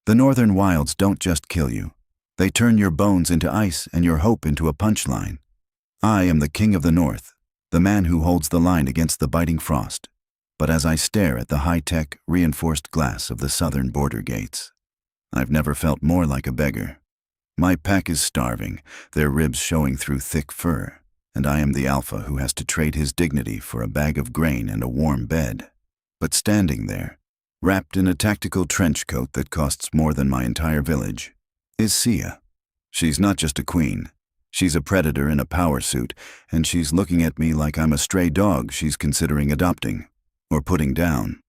The northern wilds don't just kill you. They turn your bones into ice and your hope into a punchline. I am the king of the north, the man who holds the line against the biting frost. But as I stare at the high-tech, reinforced glass of the southern border gates, I've never felt more like a beggar. My pack is starving, their ribs showing through thick fur, and I am the alpha who has to trade his dignity for a bag of grain and a warm bed. But standing there, wrapped in a tactical trench coat that costs more than my entire village, is Sia. She's not just a queen. She's a predator in a power suit, and she's looking at me like I'm a stray dog she's considering adopting, or putting down.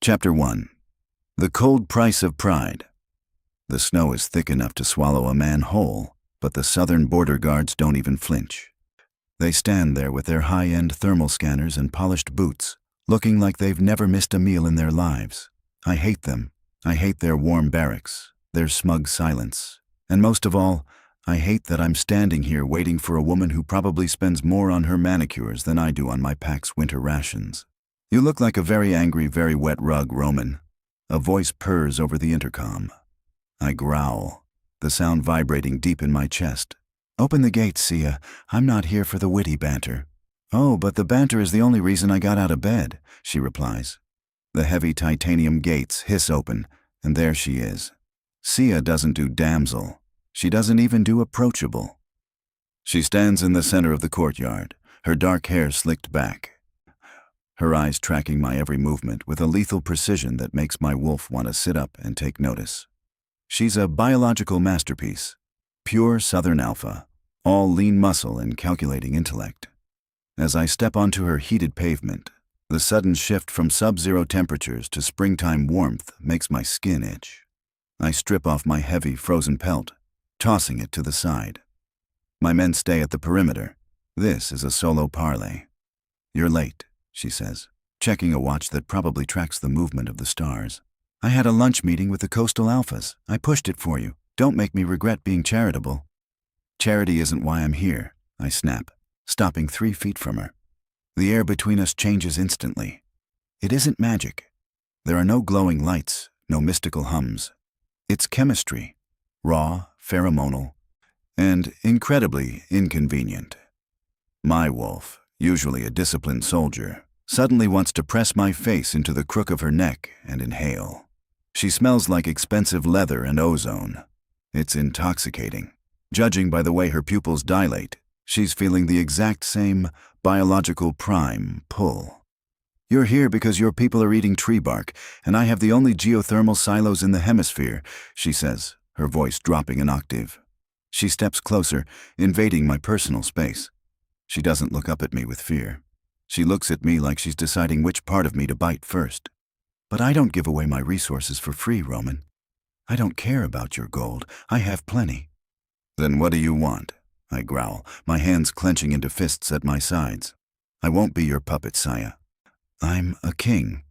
Chapter 1. The Cold Price of Pride. The snow is thick enough to swallow a man whole, but the southern border guards don't even flinch. They stand there with their high-end thermal scanners and polished boots, looking like they've never missed a meal in their lives. I hate them. I hate their warm barracks, their smug silence, and most of all, I hate that I'm standing here waiting for a woman who probably spends more on her manicures than I do on my pack's winter rations. You look like a very angry, very wet rug, Roman. A voice purrs over the intercom. I growl, the sound vibrating deep in my chest. Open the gate, Sia. I'm not here for the witty banter. Oh, but the banter is the only reason I got out of bed, she replies. The heavy titanium gates hiss open, and there she is. Sia doesn't do damsel. She doesn't even do approachable. She stands in the center of the courtyard, her dark hair slicked back, her eyes tracking my every movement with a lethal precision that makes my wolf want to sit up and take notice. She's a biological masterpiece, pure southern alpha, all lean muscle and calculating intellect. As I step onto her heated pavement, the sudden shift from sub-zero temperatures to springtime warmth makes my skin itch. I strip off my heavy, frozen pelt, tossing it to the side. My men stay at the perimeter. This is a solo parley. You're late, she says, checking a watch that probably tracks the movement of the stars. I had a lunch meeting with the coastal alphas. I pushed it for you. Don't make me regret being charitable. Charity isn't why I'm here, I snap, stopping 3 feet from her. The air between us changes instantly. It isn't magic. There are no glowing lights, no mystical hums. It's chemistry, raw, pheromonal, and incredibly inconvenient. My wolf, usually a disciplined soldier, suddenly wants to press my face into the crook of her neck and inhale. She smells like expensive leather and ozone. It's intoxicating. Judging by the way her pupils dilate, she's feeling the exact same biological prime pull. You're here because your people are eating tree bark, and I have the only geothermal silos in the hemisphere, she says, her voice dropping an octave. She steps closer, invading my personal space. She doesn't look up at me with fear. She looks at me like she's deciding which part of me to bite first. But I don't give away my resources for free, Roman. I don't care about your gold. I have plenty. Then what do you want? I growl, my hands clenching into fists at my sides. I won't be your puppet, Saya. I'm a king.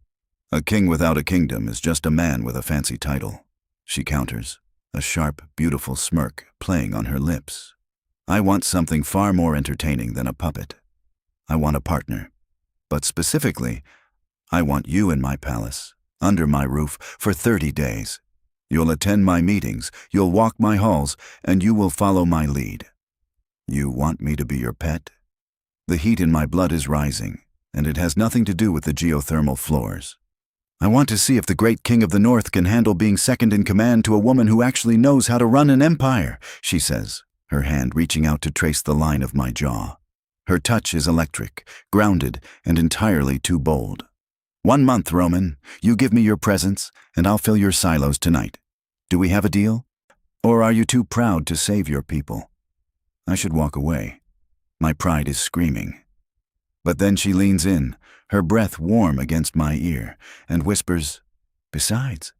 A king without a kingdom is just a man with a fancy title, she counters, a sharp, beautiful smirk playing on her lips. I want something far more entertaining than a puppet. I want a partner. But specifically, I want you in my palace, under my roof, for 30 days. You'll attend my meetings, you'll walk my halls, and you will follow my lead. You want me to be your pet? The heat in my blood is rising, and it has nothing to do with the geothermal floors. I want to see if the great king of the north can handle being second in command to a woman who actually knows how to run an empire, she says, her hand reaching out to trace the line of my jaw. Her touch is electric, grounded, and entirely too bold. 1 month, Roman. You give me your presents, and I'll fill your silos tonight. Do we have a deal? Or are you too proud to save your people? I should walk away. My pride is screaming. But then she leans in, her breath warm against my ear, and whispers, "Besides,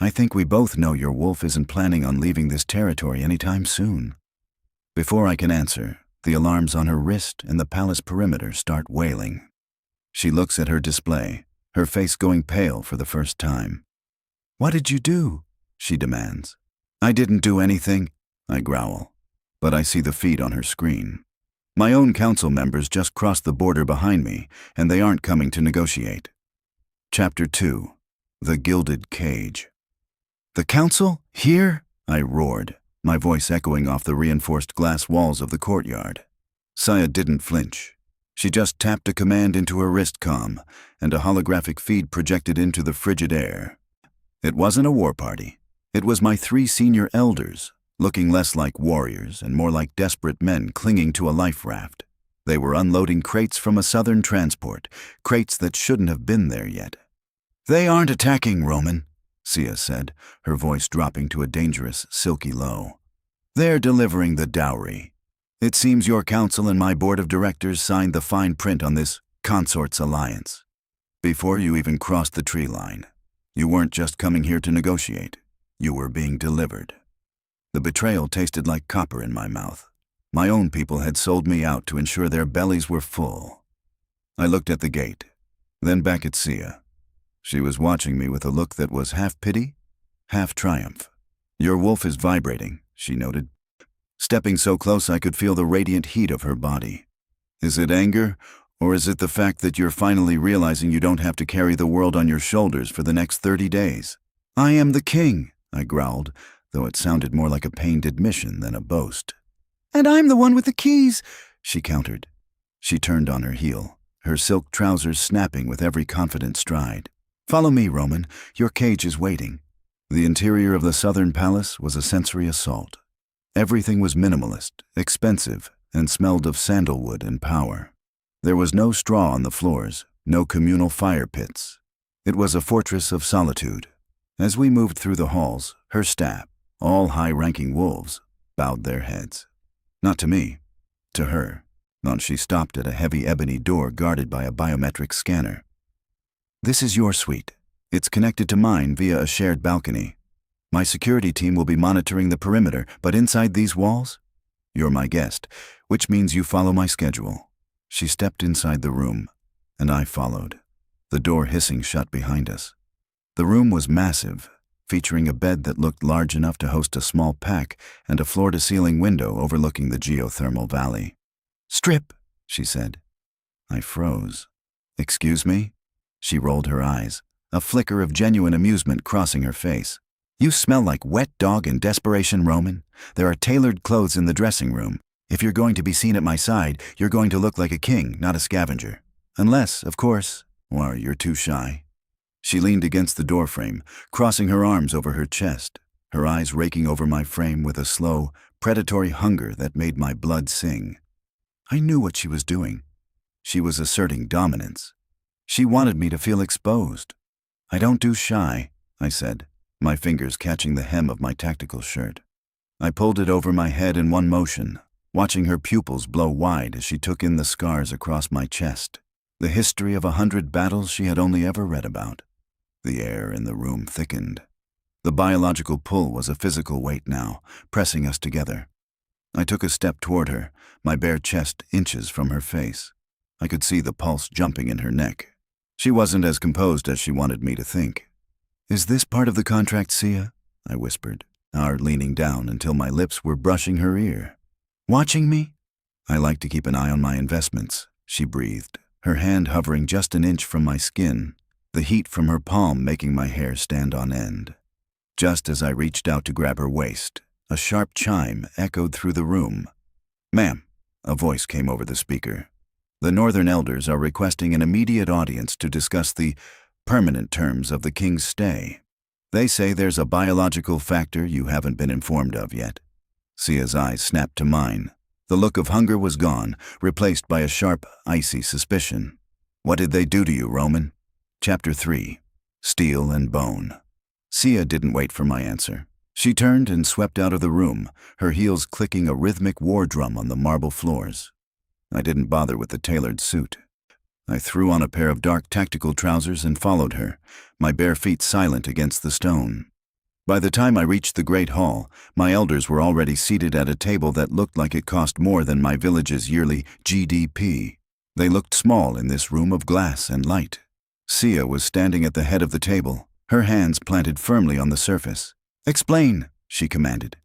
I think we both know your wolf isn't planning on leaving this territory anytime soon." Before I can answer, the alarms on her wrist and the palace perimeter start wailing. She looks at her display, her face going pale for the first time. "What did you do?" she demands. "I didn't do anything," I growl, but I see the feed on her screen. My own council members just crossed the border behind me, and they aren't coming to negotiate. Chapter 2. The Gilded Cage. The council? Here? I roared, my voice echoing off the reinforced glass walls of the courtyard. Saya didn't flinch. She just tapped a command into her wrist comm, and a holographic feed projected into the frigid air. It wasn't a war party. It was my 3 senior elders, looking less like warriors and more like desperate men clinging to a life raft. They were unloading crates from a southern transport, crates that shouldn't have been there yet. "They aren't attacking, Roman," Sia said, her voice dropping to a dangerous, silky low. "They're delivering the dowry. It seems your council and my board of directors signed the fine print on this consorts alliance. Before you even crossed the tree line, you weren't just coming here to negotiate. You were being delivered." The betrayal tasted like copper in my mouth. My own people had sold me out to ensure their bellies were full. I looked at the gate, then back at Sia. She was watching me with a look that was half pity, half triumph. "Your wolf is vibrating," she noted. Stepping so close I could feel the radiant heat of her body. "Is it anger, or is it the fact that you're finally realizing you don't have to carry the world on your shoulders for the next 30 days? "I am the king," I growled, though it sounded more like a pained admission than a boast. "And I'm the one with the keys," she countered. She turned on her heel, her silk trousers snapping with every confident stride. "Follow me, Roman. Your cage is waiting." The interior of the southern palace was a sensory assault. Everything was minimalist, expensive, and smelled of sandalwood and power. There was no straw on the floors, no communal fire pits. It was a fortress of solitude. As we moved through the halls, her staff, all high-ranking wolves, bowed their heads. Not to me, to her, when she stopped at a heavy ebony door guarded by a biometric scanner. "This is your suite. It's connected to mine via a shared balcony. My security team will be monitoring the perimeter, but inside these walls, you're my guest, which means you follow my schedule." She stepped inside the room, and I followed, the door hissing shut behind us. The room was massive, featuring a bed that looked large enough to host a small pack and a floor-to-ceiling window overlooking the geothermal valley. "Strip," she said. I froze. "Excuse me?" She rolled her eyes, a flicker of genuine amusement crossing her face. "You smell like wet dog in desperation, Roman. There are tailored clothes in the dressing room. If you're going to be seen at my side, you're going to look like a king, not a scavenger. Unless, of course, well, you're too shy." She leaned against the doorframe, crossing her arms over her chest, her eyes raking over my frame with a slow, predatory hunger that made my blood sing. I knew what she was doing. She was asserting dominance. She wanted me to feel exposed. "I don't do shy," I said, my fingers catching the hem of my tactical shirt. I pulled it over my head in one motion, watching her pupils blow wide as she took in the scars across my chest, the history of 100 battles she had only ever read about. The air in the room thickened. The biological pull was a physical weight now, pressing us together. I took a step toward her, my bare chest inches from her face. I could see the pulse jumping in her neck. She wasn't as composed as she wanted me to think. "Is this part of the contract, Sia?" I whispered, leaning down until my lips were brushing her ear. "Watching me?" "I like to keep an eye on my investments," she breathed, her hand hovering just an inch from my skin, the heat from her palm making my hair stand on end. Just as I reached out to grab her waist, a sharp chime echoed through the room. "Ma'am," a voice came over the speaker. "The Northern Elders are requesting an immediate audience to discuss the permanent terms of the King's stay. They say there's a biological factor you haven't been informed of yet." Sia's eyes snapped to mine. The look of hunger was gone, replaced by a sharp, icy suspicion. "What did they do to you, Roman?" Chapter 3. Steel and Bone. Sia didn't wait for my answer. She turned and swept out of the room, her heels clicking a rhythmic war drum on the marble floors. I didn't bother with the tailored suit. I threw on a pair of dark tactical trousers and followed her, my bare feet silent against the stone. By the time I reached the Great Hall, my elders were already seated at a table that looked like it cost more than my village's yearly GDP. They looked small in this room of glass and light. Sia was standing at the head of the table, her hands planted firmly on the surface. "Explain," she commanded.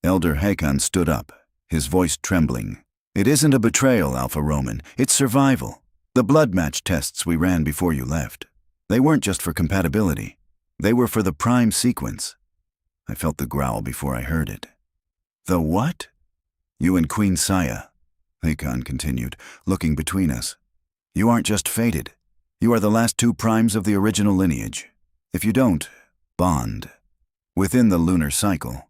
Elder Hakon stood up, his voice trembling. "It isn't a betrayal, Alpha Roman. It's survival. The blood match tests we ran before you left. They weren't just for compatibility. They were for the prime sequence. I felt the growl before I heard it. The what? You and Queen Saya, Hakon continued, looking between us. You aren't just fated. You are the last two primes of the original lineage. If you don't bond within the lunar cycle,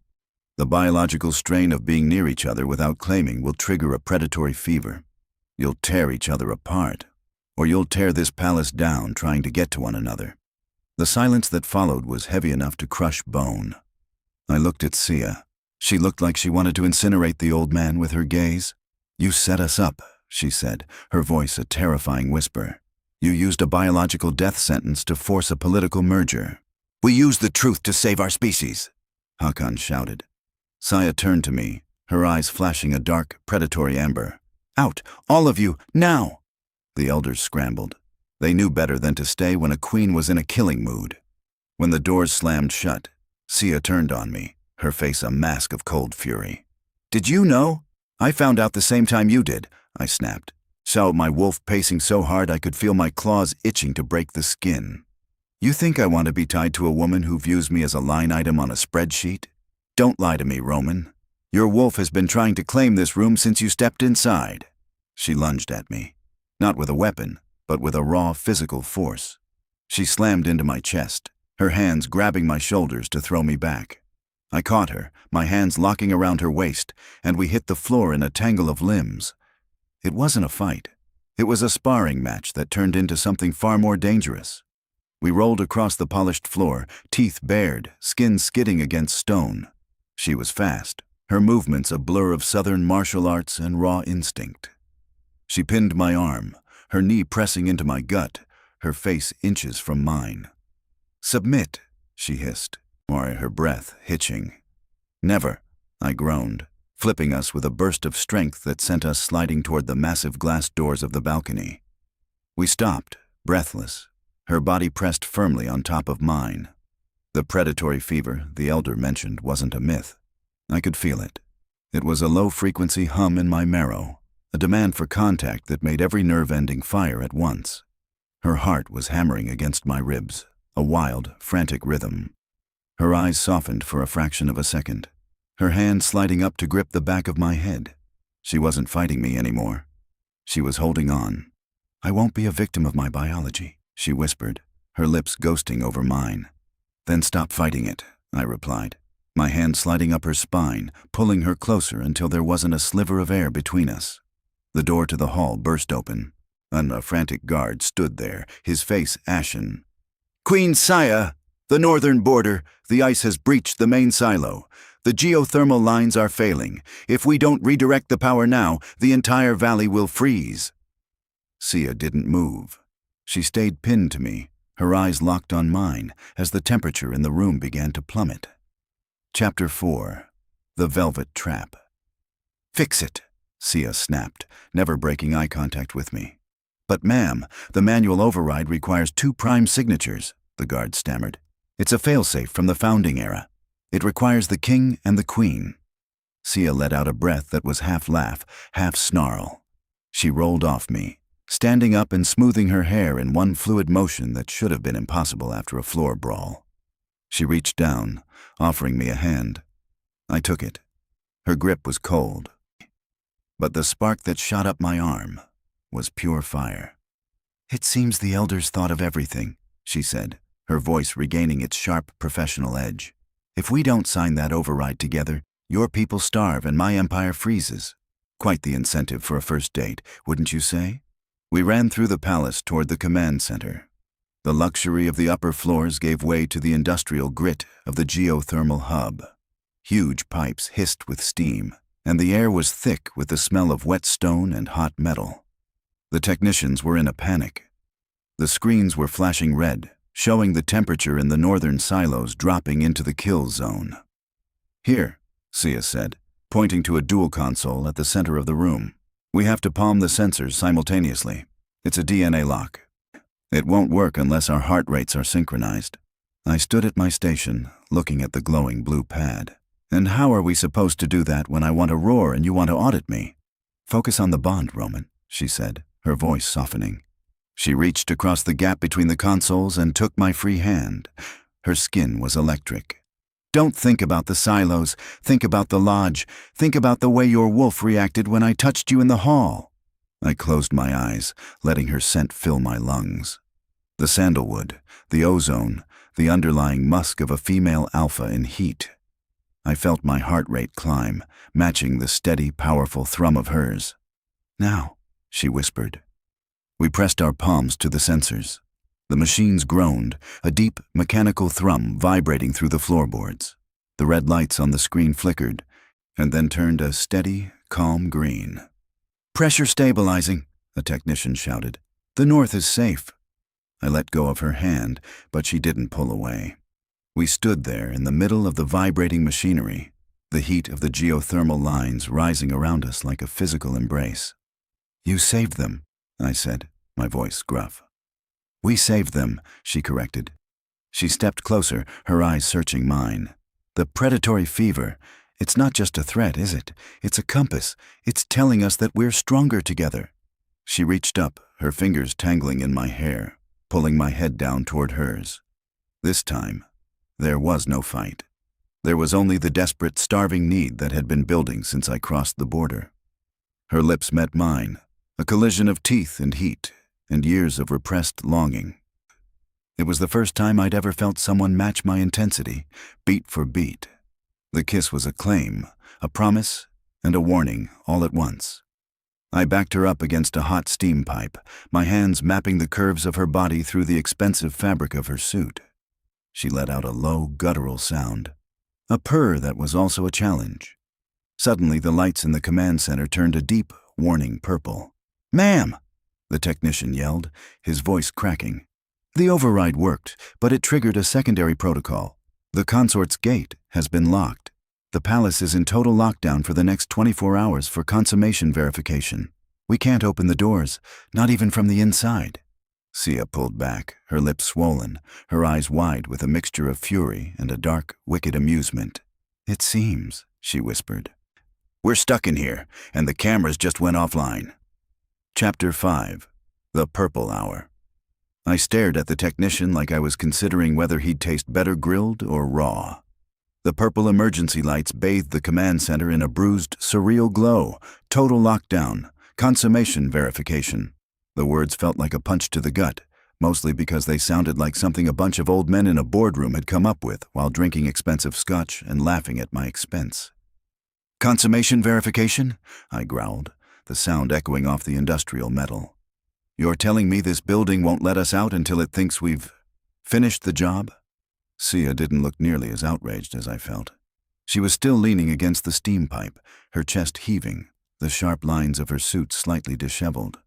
the biological strain of being near each other without claiming will trigger a predatory fever. You'll tear each other apart, or you'll tear this palace down trying to get to one another. The silence that followed was heavy enough to crush bone. I looked at Sia. She looked like she wanted to incinerate the old man with her gaze. You set us up, she said, her voice a terrifying whisper. You used a biological death sentence to force a political merger. We used the truth to save our species, Hakon shouted. Saya turned to me, her eyes flashing a dark, predatory amber. Out, all of you, now! The elders scrambled. They knew better than to stay when a queen was in a killing mood. When the doors slammed shut, Sia turned on me, her face a mask of cold fury. Did you know? I found out the same time you did, I snapped. Saw my wolf pacing so hard I could feel my claws itching to break the skin. You think I want to be tied to a woman who views me as a line item on a spreadsheet? Don't lie to me, Roman. Your wolf has been trying to claim this room since you stepped inside. She lunged at me, not with a weapon, but with a raw physical force. She slammed into my chest, her hands grabbing my shoulders to throw me back. I caught her, my hands locking around her waist, and we hit the floor in a tangle of limbs. It wasn't a fight. It was a sparring match that turned into something far more dangerous. We rolled across the polished floor, teeth bared, skin skidding against stone. She was fast, her movements a blur of southern martial arts and raw instinct. She pinned my arm, her knee pressing into my gut, her face inches from mine. Submit, she hissed, or her breath hitching. Never, I groaned, flipping us with a burst of strength that sent us sliding toward the massive glass doors of the balcony. We stopped, breathless, her body pressed firmly on top of mine. The predatory fever the elder mentioned wasn't a myth. I could feel it. It was a low-frequency hum in my marrow, a demand for contact that made every nerve-ending fire at once. Her heart was hammering against my ribs, a wild, frantic rhythm. Her eyes softened for a fraction of a second, her hand sliding up to grip the back of my head. She wasn't fighting me anymore. She was holding on. I won't be a victim of my biology, she whispered, her lips ghosting over mine. Then stop fighting it, I replied, my hand sliding up her spine, pulling her closer until there wasn't a sliver of air between us. The door to the hall burst open, and a frantic guard stood there, his face ashen. Queen Saya! The northern border, the ice has breached the main silo. The geothermal lines are failing. If we don't redirect the power now, the entire valley will freeze. Sia didn't move. She stayed pinned to me, her eyes locked on mine, as the temperature in the room began to plummet. Chapter 4. The Velvet Trap. Fix it, Sia snapped, never breaking eye contact with me. But ma'am, the manual override requires 2 prime signatures, the guard stammered. It's a failsafe from the founding era. It requires the king and the queen. Sia let out a breath that was half laugh, half snarl. She rolled off me, standing up and smoothing her hair in one fluid motion that should have been impossible after a floor brawl. She reached down, offering me a hand. I took it. Her grip was cold, but the spark that shot up my arm was pure fire. It seems the elders thought of everything, she said, her voice regaining its sharp professional edge. If we don't sign that override together, your people starve and my empire freezes. Quite the incentive for a first date, wouldn't you say? We ran through the palace toward the command center. The luxury of the upper floors gave way to the industrial grit of the geothermal hub. Huge pipes hissed with steam, and the air was thick with the smell of wet stone and hot metal. The technicians were in a panic. The screens were flashing red, showing the temperature in the northern silos dropping into the kill zone. Here, Sia said, pointing to a dual console at the center of the room. We have to palm the sensors simultaneously. It's a DNA lock. It won't work unless our heart rates are synchronized. I stood at my station, looking at the glowing blue pad. And how are we supposed to do that when I want to roar and you want to audit me? Focus on the bond, Roman, she said, her voice softening. She reached across the gap between the consoles and took my free hand. Her skin was electric. Don't think about the silos. Think about the lodge. Think about the way your wolf reacted when I touched you in the hall. I closed my eyes, letting her scent fill my lungs. The sandalwood, the ozone, the underlying musk of a female alpha in heat. I felt my heart rate climb, matching the steady, powerful thrum of hers. Now, she whispered. We pressed our palms to the sensors. The machines groaned, a deep, mechanical thrum vibrating through the floorboards. The red lights on the screen flickered, and then turned a steady, calm green. Pressure stabilizing, a technician shouted. The north is safe. I let go of her hand, but she didn't pull away. We stood there in the middle of the vibrating machinery, the heat of the geothermal lines rising around us like a physical embrace. You saved them, I said, my voice gruff. We saved them, she corrected. She stepped closer, her eyes searching mine. The predatory fever, it's not just a threat, is it? It's a compass. It's telling us that we're stronger together. She reached up, her fingers tangling in my hair, pulling my head down toward hers. This time, there was no fight. There was only the desperate, starving need that had been building since I crossed the border. Her lips met mine, a collision of teeth and heat, and years of repressed longing. It was the first time I'd ever felt someone match my intensity, beat for beat. The kiss was a claim, a promise, and a warning all at once. I backed her up against a hot steam pipe, my hands mapping the curves of her body through the expensive fabric of her suit. She let out a low, guttural sound, a purr that was also a challenge. Suddenly, the lights in the command center turned a deep, warning purple. "Ma'am!" the technician yelled, his voice cracking. The override worked, but it triggered a secondary protocol. The consort's gate has been locked. The palace is in total lockdown for the next 24 hours for consummation verification. We can't open the doors, not even from the inside. Sia pulled back, her lips swollen, her eyes wide with a mixture of fury and a dark, wicked amusement. It seems, she whispered. We're stuck in here, and the cameras just went offline. Chapter 5. The Purple Hour. I stared at the technician like I was considering whether he'd taste better grilled or raw. The purple emergency lights bathed the command center in a bruised, surreal glow. Total lockdown. Consummation verification. The words felt like a punch to the gut, mostly because they sounded like something a bunch of old men in a boardroom had come up with while drinking expensive scotch and laughing at my expense. Consummation verification? I growled, the sound echoing off the industrial metal. You're telling me this building won't let us out until it thinks we've finished the job? Sia didn't look nearly as outraged as I felt. She was still leaning against the steam pipe, her chest heaving, the sharp lines of her suit slightly disheveled.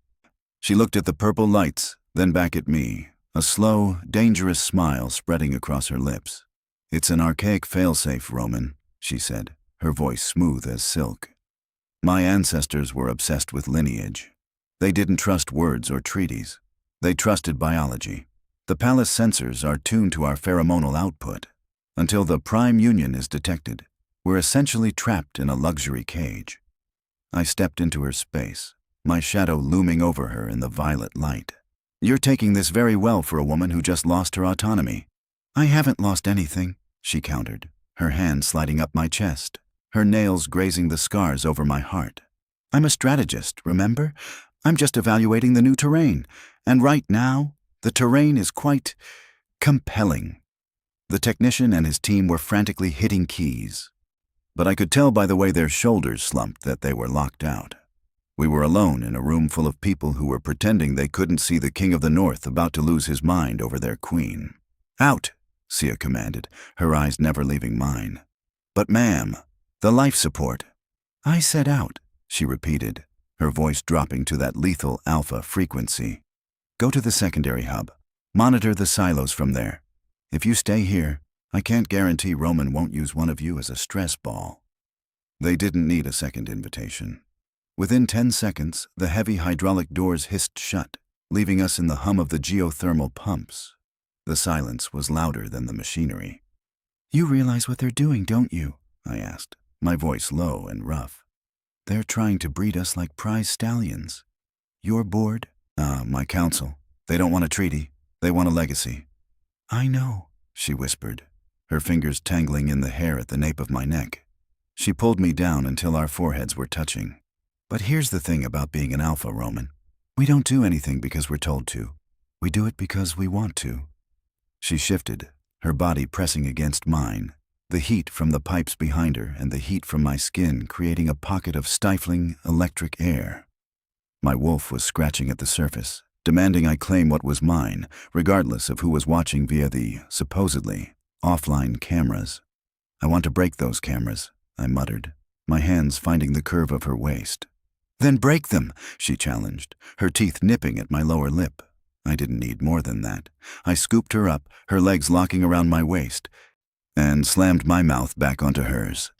She looked at the purple lights, then back at me, a slow, dangerous smile spreading across her lips. It's an archaic failsafe, Roman, she said, her voice smooth as silk. My ancestors were obsessed with lineage. They didn't trust words or treaties. They trusted biology. The palace sensors are tuned to our pheromonal output. Until the prime union is detected, we're essentially trapped in a luxury cage. I stepped into her space, my shadow looming over her in the violet light. You're taking this very well for a woman who just lost her autonomy. I haven't lost anything, she countered, her hand sliding up my chest, her nails grazing the scars over my heart. I'm a strategist, remember? I'm just evaluating the new terrain, and right now, the terrain is quite compelling. The technician and his team were frantically hitting keys, but I could tell by the way their shoulders slumped that they were locked out. We were alone in a room full of people who were pretending they couldn't see the King of the North about to lose his mind over their queen. Out, Sia commanded, her eyes never leaving mine. But ma'am, the life support. I said out, she repeated, her voice dropping to that lethal alpha frequency. Go to the secondary hub. Monitor the silos from there. If you stay here, I can't guarantee Roman won't use one of you as a stress ball. They didn't need a second invitation. Within 10 seconds, the heavy hydraulic doors hissed shut, leaving us in the hum of the geothermal pumps. The silence was louder than the machinery. You realize what they're doing, don't you? I asked, my voice low and rough. They're trying to breed us like prize stallions. Your board? My council. They don't want a treaty. They want a legacy. I know, she whispered, her fingers tangling in the hair at the nape of my neck. She pulled me down until our foreheads were touching. But here's the thing about being an alpha, Roman. We don't do anything because we're told to. We do it because we want to. She shifted, her body pressing against mine, the heat from the pipes behind her and the heat from my skin creating a pocket of stifling, electric air. My wolf was scratching at the surface, demanding I claim what was mine, regardless of who was watching via the, supposedly, offline cameras. I want to break those cameras, I muttered, my hands finding the curve of her waist. Then break them, she challenged, her teeth nipping at my lower lip. I didn't need more than that. I scooped her up, her legs locking around my waist, and slammed my mouth back onto hers.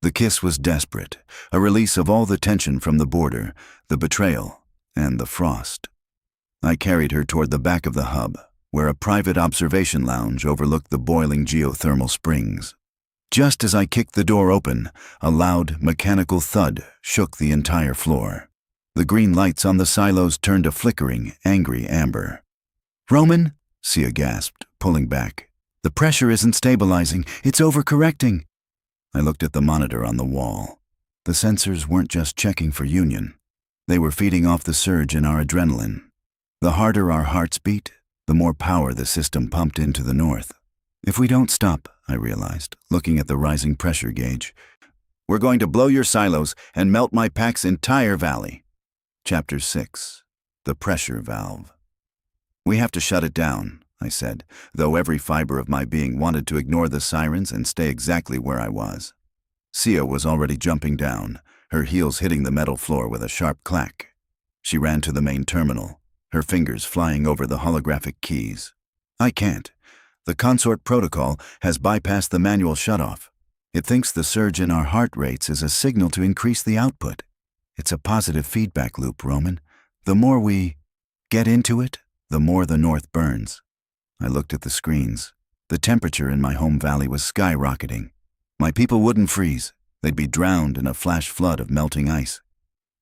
The kiss was desperate, a release of all the tension from the border, the betrayal, and the frost. I carried her toward the back of the hub, where a private observation lounge overlooked the boiling geothermal springs. Just as I kicked the door open, a loud, mechanical thud shook the entire floor. The green lights on the silos turned a flickering, angry amber. "Roman," Sia gasped, pulling back. "The pressure isn't stabilizing, it's overcorrecting." I looked at the monitor on the wall. The sensors weren't just checking for union. They were feeding off the surge in our adrenaline. The harder our hearts beat, the more power the system pumped into the north. If we don't stop, I realized, looking at the rising pressure gauge, we're going to blow your silos and melt my pack's entire valley. Chapter 6. The Pressure Valve. We have to shut it down, I said, though every fiber of my being wanted to ignore the sirens and stay exactly where I was. Sia was already jumping down, her heels hitting the metal floor with a sharp clack. She ran to the main terminal, her fingers flying over the holographic keys. I can't. The consort protocol has bypassed the manual shutoff. It thinks the surge in our heart rates is a signal to increase the output. It's a positive feedback loop, Roman. The more we get into it, the more the north burns. I looked at the screens. The temperature in my home valley was skyrocketing. My people wouldn't freeze. They'd be drowned in a flash flood of melting ice.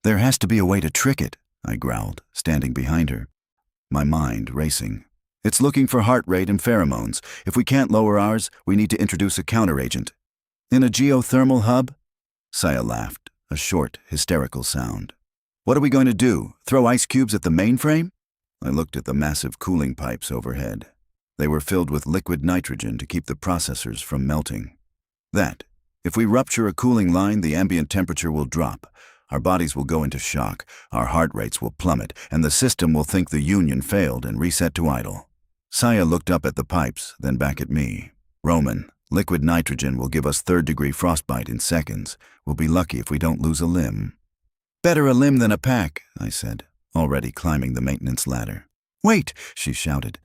There has to be a way to trick it, I growled, standing behind her, my mind racing. It's looking for heart rate and pheromones. If we can't lower ours, we need to introduce a counteragent. In a geothermal hub? Sia laughed, a short, hysterical sound. What are we going to do? Throw ice cubes at the mainframe? I looked at the massive cooling pipes overhead. They were filled with liquid nitrogen to keep the processors from melting. If we rupture a cooling line, the ambient temperature will drop. Our bodies will go into shock, our heart rates will plummet, and the system will think the union failed and reset to idle. Sia looked up at the pipes, then back at me. Roman, liquid nitrogen will give us third-degree frostbite in seconds. We'll be lucky if we don't lose a limb. Better a limb than a pack, I said, already climbing the maintenance ladder. Wait, she shouted,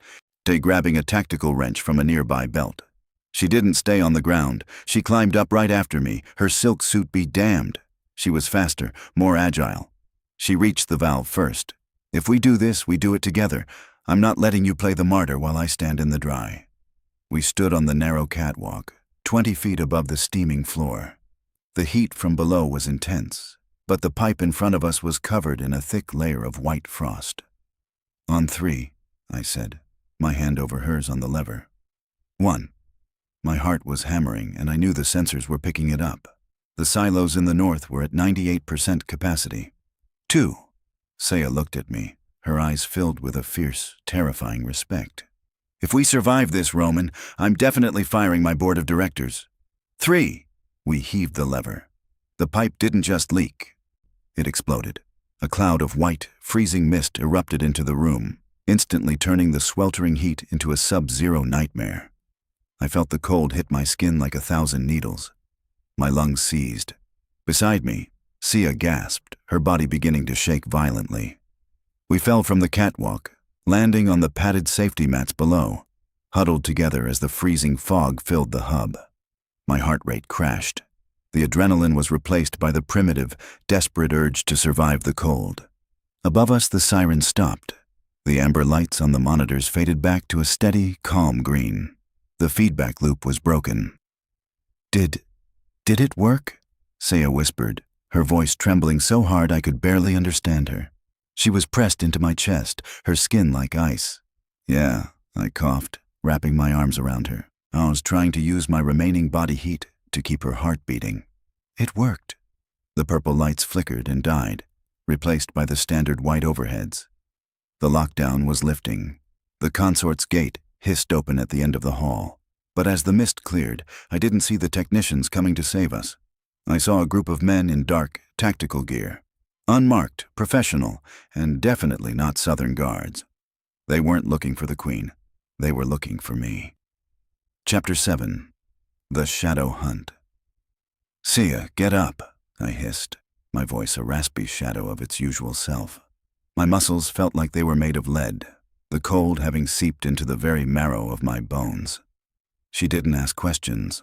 grabbing a tactical wrench from a nearby belt. She didn't stay on the ground. She climbed up right after me, her silk suit be damned. She was faster, more agile. She reached the valve first. If we do this, we do it together. I'm not letting you play the martyr while I stand in the dry. We stood on the narrow catwalk, 20 feet above the steaming floor. The heat from below was intense, but the pipe in front of us was covered in a thick layer of white frost. On 3, I said, my hand over hers on the lever. 1. My heart was hammering, and I knew the sensors were picking it up. The silos in the north were at 98% capacity. 2. Sia looked at me, her eyes filled with a fierce, terrifying respect. If we survive this, Roman, I'm definitely firing my board of directors. 3. We heaved the lever. The pipe didn't just leak. It exploded. A cloud of white, freezing mist erupted into the room, instantly turning the sweltering heat into a sub-zero nightmare. I felt the cold hit my skin like 1,000 needles. My lungs seized. Beside me, Sia gasped, her body beginning to shake violently. We fell from the catwalk, landing on the padded safety mats below, huddled together as the freezing fog filled the hub. My heart rate crashed. The adrenaline was replaced by the primitive, desperate urge to survive the cold. Above us, the siren stopped. The amber lights on the monitors faded back to a steady, calm green. The feedback loop was broken. Did it work? Sia whispered, her voice trembling so hard I could barely understand her. She was pressed into my chest, her skin like ice. Yeah, I coughed, wrapping my arms around her. I was trying to use my remaining body heat to keep her heart beating. It worked. The purple lights flickered and died, replaced by the standard white overheads. The lockdown was lifting. The consort's gate hissed open at the end of the hall. But as the mist cleared, I didn't see the technicians coming to save us. I saw a group of men in dark, tactical gear. Unmarked, professional, and definitely not Southern Guards. They weren't looking for the Queen. They were looking for me. Chapter 7. The Shadow Hunt. "Sia, get up," I hissed, my voice a raspy shadow of its usual self. My muscles felt like they were made of lead, the cold having seeped into the very marrow of my bones. She didn't ask questions.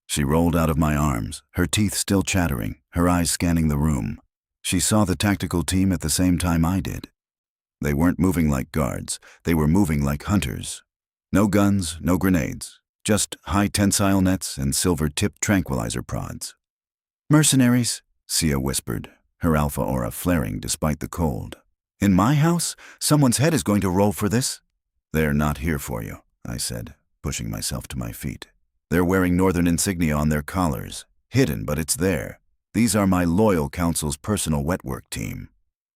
She rolled out of my arms, her teeth still chattering, her eyes scanning the room. She saw the tactical team at the same time I did. They weren't moving like guards, they were moving like hunters. No guns, no grenades, just high tensile nets and silver-tipped tranquilizer prods. "Mercenaries," Sia whispered, her alpha aura flaring despite the cold. "In my house, someone's head is going to roll for this." "They're not here for you," I said, pushing myself to my feet. "They're wearing Northern insignia on their collars. Hidden, but it's there. These are my loyal council's personal wetwork team."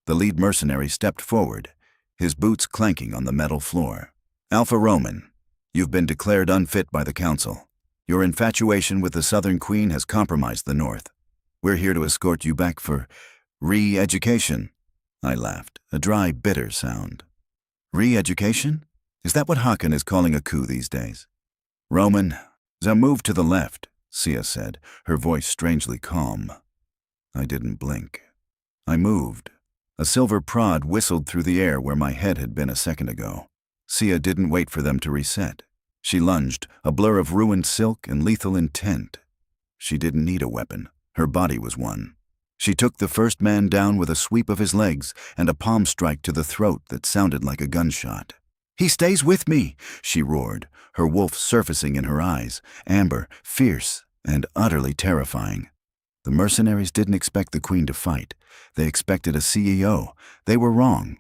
The lead mercenary stepped forward, his boots clanking on the metal floor. "Alpha Roman, you've been declared unfit by the council. Your infatuation with the Southern Queen has compromised the North. We're here to escort you back for re-education." I laughed, a dry, bitter sound. "Re-education? Is that what Hakan is calling a coup these days?" "Roman, move to the left," Sia said, her voice strangely calm. I didn't blink. I moved. A silver prod whistled through the air where my head had been a second ago. Sia didn't wait for them to reset. She lunged, a blur of ruined silk and lethal intent. She didn't need a weapon. Her body was one. She took the first man down with a sweep of his legs and a palm strike to the throat that sounded like a gunshot. "He stays with me," she roared, her wolf surfacing in her eyes, amber, fierce, and utterly terrifying. The mercenaries didn't expect the Queen to fight. They expected a CEO. They were wrong.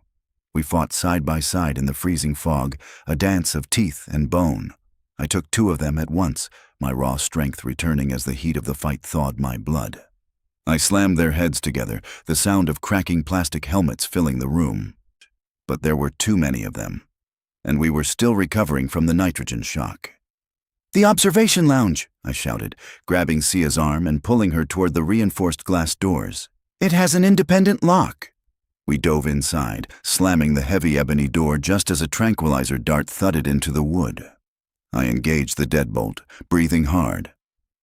We fought side by side in the freezing fog, a dance of teeth and bone. I took 2 of them at once, my raw strength returning as the heat of the fight thawed my blood. I slammed their heads together, the sound of cracking plastic helmets filling the room. But there were too many of them, and we were still recovering from the nitrogen shock. "The observation lounge," I shouted, grabbing Sia's arm and pulling her toward the reinforced glass doors. "It has an independent lock." We dove inside, slamming the heavy ebony door just as a tranquilizer dart thudded into the wood. I engaged the deadbolt, breathing hard.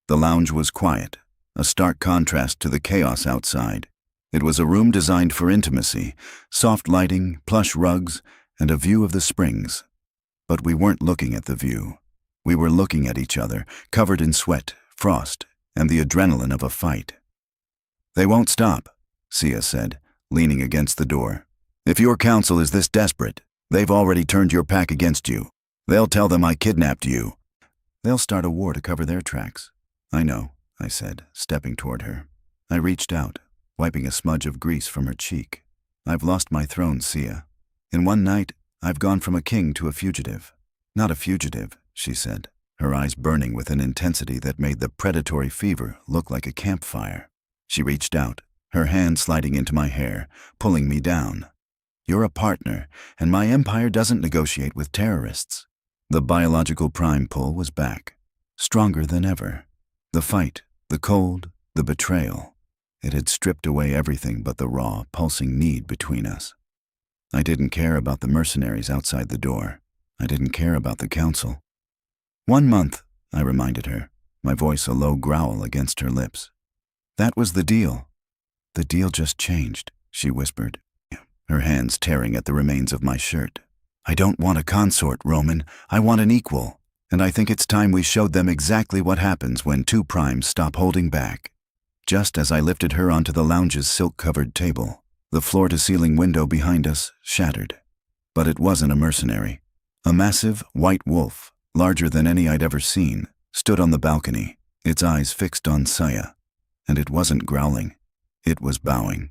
The lounge was quiet, a stark contrast to the chaos outside. It was a room designed for intimacy, soft lighting, plush rugs, and a view of the springs. But we weren't looking at the view. We were looking at each other, covered in sweat, frost, and the adrenaline of a fight. "They won't stop," Sia said, leaning against the door. "If your council is this desperate, they've already turned your pack against you. They'll tell them I kidnapped you. They'll start a war to cover their tracks." "I know," I said, stepping toward her. I reached out, wiping a smudge of grease from her cheek. "I've lost my throne, Sia. In one night, I've gone from a king to a fugitive." "Not a fugitive," she said, her eyes burning with an intensity that made the predatory fever look like a campfire. She reached out, her hand sliding into my hair, pulling me down. "You're a partner, and my empire doesn't negotiate with terrorists." The biological prime pull was back, stronger than ever. The fight, the cold, the betrayal. It had stripped away everything but the raw, pulsing need between us. I didn't care about the mercenaries outside the door. I didn't care about the council. 1 month, I reminded her, my voice a low growl against her lips. "That was the deal." "The deal just changed," she whispered, her hands tearing at the remains of my shirt. "I don't want a consort, Roman. I want an equal. And I think it's time we showed them exactly what happens when 2 primes stop holding back." Just as I lifted her onto the lounge's silk-covered table, the floor-to-ceiling window behind us shattered. But it wasn't a mercenary. A massive, white wolf, larger than any I'd ever seen, stood on the balcony, its eyes fixed on Sia. And it wasn't growling. It was bowing.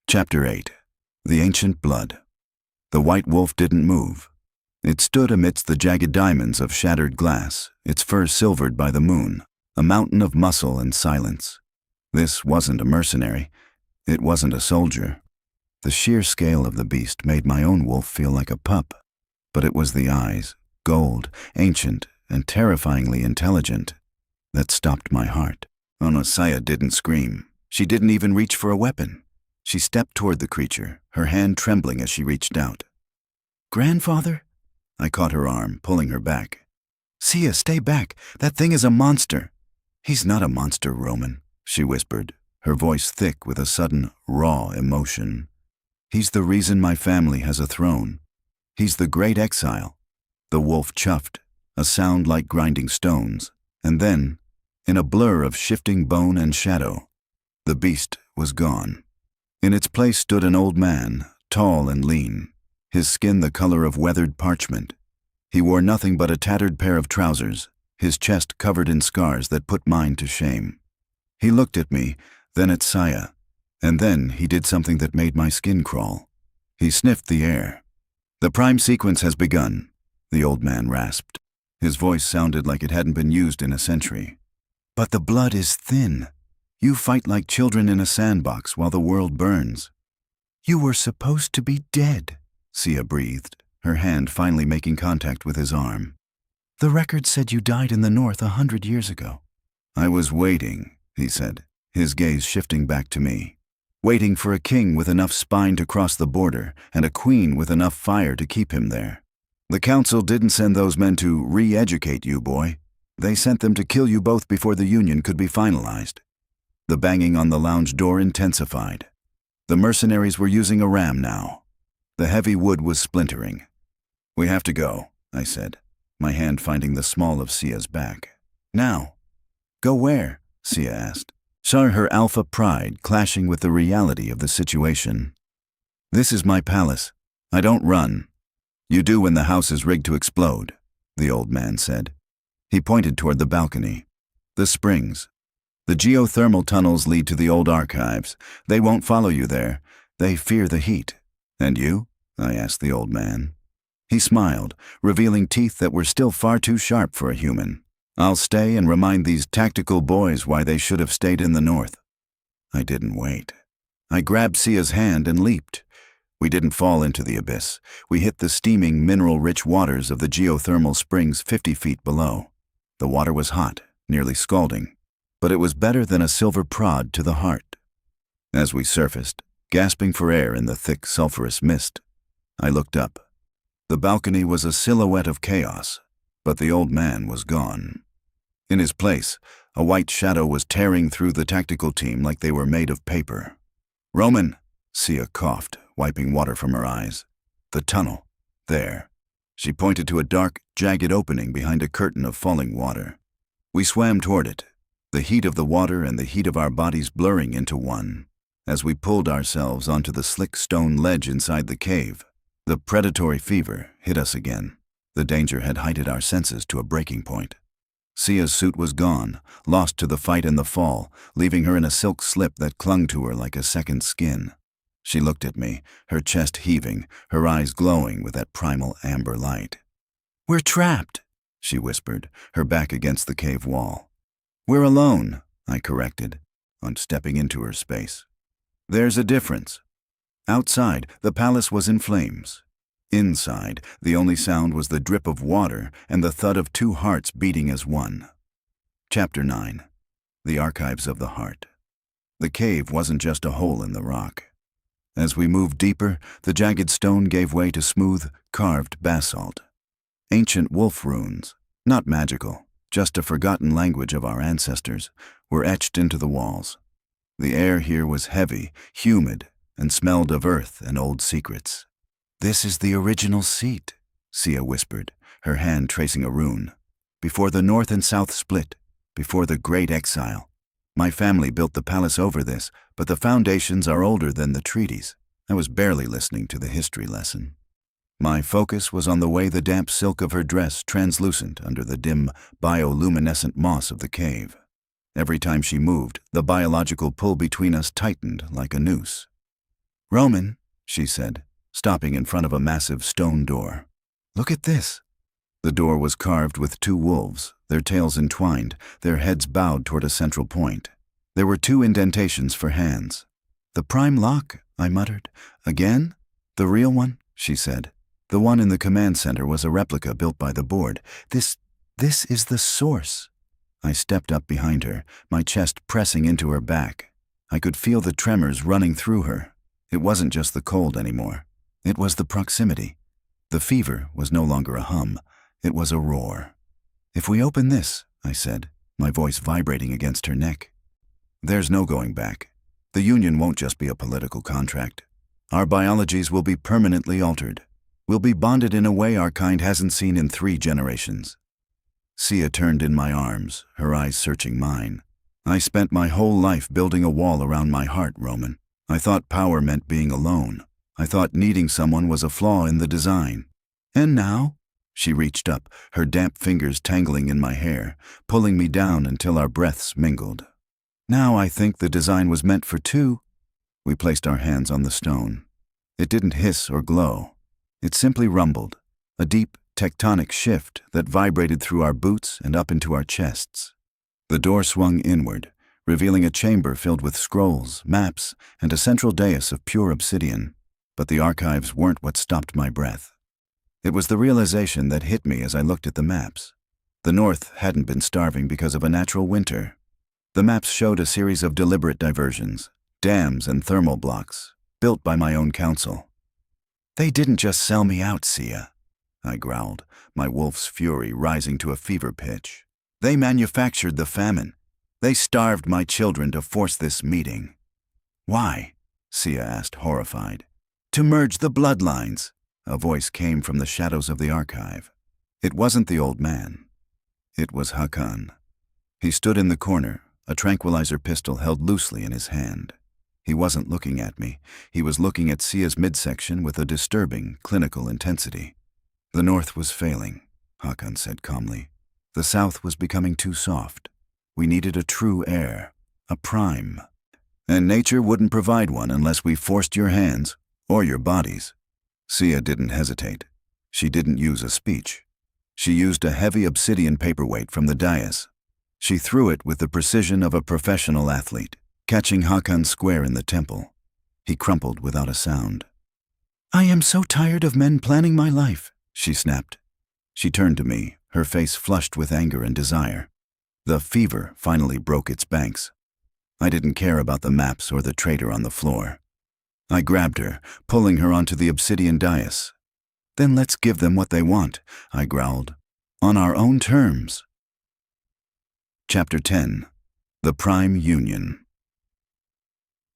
Chapter 8. The Ancient Blood. The white wolf didn't move. It stood amidst the jagged diamonds of shattered glass, its fur silvered by the moon, a mountain of muscle and silence. This wasn't a mercenary. It wasn't a soldier. The sheer scale of the beast made my own wolf feel like a pup. But it was the eyes, gold, ancient, and terrifyingly intelligent, that stopped my heart. Onosaya didn't scream. She didn't even reach for a weapon. She stepped toward the creature, her hand trembling as she reached out. "Grandfather?" I caught her arm, pulling her back. "Sia, stay back. That thing is a monster." "He's not a monster, Roman," she whispered, her voice thick with a sudden, raw emotion. "He's the reason my family has a throne. He's the great exile." The wolf chuffed, a sound like grinding stones, and then, in a blur of shifting bone and shadow, the beast was gone. In its place stood an old man, tall and lean, his skin the color of weathered parchment. He wore nothing but a tattered pair of trousers, his chest covered in scars that put mine to shame. He looked at me, then at Saya, and then he did something that made my skin crawl. He sniffed the air. "The prime sequence has begun," the old man rasped. His voice sounded like it hadn't been used in a century. "But the blood is thin. You fight like children in a sandbox while the world burns." "You were supposed to be dead," Sia breathed, her hand finally making contact with his arm. "The record said you died in the north 100 years ago." "I was waiting," he said, his gaze shifting back to me. "Waiting for a king with enough spine to cross the border and a queen with enough fire to keep him there. The council didn't send those men to re-educate you, boy. They sent them to kill you both before the union could be finalized." The banging on the lounge door intensified. The mercenaries were using a ram now. The heavy wood was splintering. "We have to go," I said, my hand finding the small of Sia's back. "Now." "Go where?" Sia asked, her alpha pride clashing with the reality of the situation. "This is my palace. I don't run." "You do when the house is rigged to explode," the old man said. He pointed toward the balcony. "The springs. The geothermal tunnels lead to the old archives. They won't follow you there. They fear the heat." "And you?" I asked the old man. He smiled, revealing teeth that were still far too sharp for a human. "I'll stay and remind these tactical boys why they should have stayed in the north." I didn't wait. I grabbed Sia's hand and leaped. We didn't fall into the abyss. We hit the steaming, mineral-rich waters of the geothermal springs 50 feet below. The water was hot, nearly scalding, but it was better than a silver prod to the heart. As we surfaced, gasping for air in the thick, sulphurous mist, I looked up. The balcony was a silhouette of chaos, but the old man was gone. In his place, a white shadow was tearing through the tactical team like they were made of paper. "Roman," Sia coughed, wiping water from her eyes. "The tunnel. There." She pointed to a dark, jagged opening behind a curtain of falling water. We swam toward it, the heat of the water and the heat of our bodies blurring into one. As we pulled ourselves onto the slick stone ledge inside the cave, the predatory fever hit us again. The danger had heightened our senses to a breaking point. Sia's suit was gone, lost to the fight and the fall, leaving her in a silk slip that clung to her like a second skin. She looked at me, her chest heaving, her eyes glowing with that primal amber light. "We're trapped," she whispered, her back against the cave wall. "We're alone," I corrected, on stepping into her space. "There's a difference." Outside, the palace was in flames. Inside, the only sound was the drip of water and the thud of two hearts beating as one. Chapter 9. The Archives of the Heart. The cave wasn't just a hole in the rock. As we moved deeper, the jagged stone gave way to smooth, carved basalt. Ancient wolf runes, not magical, just a forgotten language of our ancestors, were etched into the walls. The air here was heavy, humid, and smelled of earth and old secrets. "This is the original seat," Sia whispered, her hand tracing a rune. "Before the north and south split, before the great exile. My family built the palace over this, but the foundations are older than the treaties." I was barely listening to the history lesson. My focus was on the way the damp silk of her dress translucent under the dim, bioluminescent moss of the cave. Every time she moved, the biological pull between us tightened like a noose. "Roman," she said, stopping in front of a massive stone door. Look at this. The door was carved with two wolves, their tails entwined, their heads bowed toward a central point. There were two indentations for hands. The prime lock, I muttered. Again? The real one, she said. The one in the command center was a replica built by the board. This is the source. I stepped up behind her, my chest pressing into her back. I could feel the tremors running through her. It wasn't just the cold anymore. It was the proximity. The fever was no longer a hum. It was a roar. If we open this, I said, my voice vibrating against her neck, there's no going back. The union won't just be a political contract. Our biologies will be permanently altered. We'll be bonded in a way our kind hasn't seen in 3 generations. Sia turned in my arms, her eyes searching mine. I spent my whole life building a wall around my heart, Roman. I thought power meant being alone. I thought needing someone was a flaw in the design. And now? She reached up, her damp fingers tangling in my hair, pulling me down until our breaths mingled. Now I think the design was meant for 2. We placed our hands on the stone. It didn't hiss or glow. It simply rumbled, a deep, tectonic shift that vibrated through our boots and up into our chests. The door swung inward, revealing a chamber filled with scrolls, maps, and a central dais of pure obsidian. But the archives weren't what stopped my breath. It was the realization that hit me as I looked at the maps. The North hadn't been starving because of a natural winter. The maps showed a series of deliberate diversions, dams and thermal blocks, built by my own council. They didn't just sell me out, Sia, I growled, my wolf's fury rising to a fever pitch. They manufactured the famine. They starved my children to force this meeting. Why? Sia asked, horrified. To merge the bloodlines, a voice came from the shadows of the archive. It wasn't the old man. It was Hakan. He stood in the corner, a tranquilizer pistol held loosely in his hand. He wasn't looking at me. He was looking at Sia's midsection with a disturbing, clinical intensity. The North was failing, Hakan said calmly. The South was becoming too soft. We needed a true heir, a prime. And nature wouldn't provide one unless we forced your hands, or your bodies. Sia didn't hesitate. She didn't use a speech. She used a heavy obsidian paperweight from the dais. She threw it with the precision of a professional athlete, catching Hakan square in the temple. He crumpled without a sound. I am so tired of men planning my life, she snapped. She turned to me, her face flushed with anger and desire. The fever finally broke its banks. I didn't care about the maps or the traitor on the floor. I grabbed her, pulling her onto the obsidian dais. Then let's give them what they want, I growled. On our own terms. Chapter 10. The Prime Union.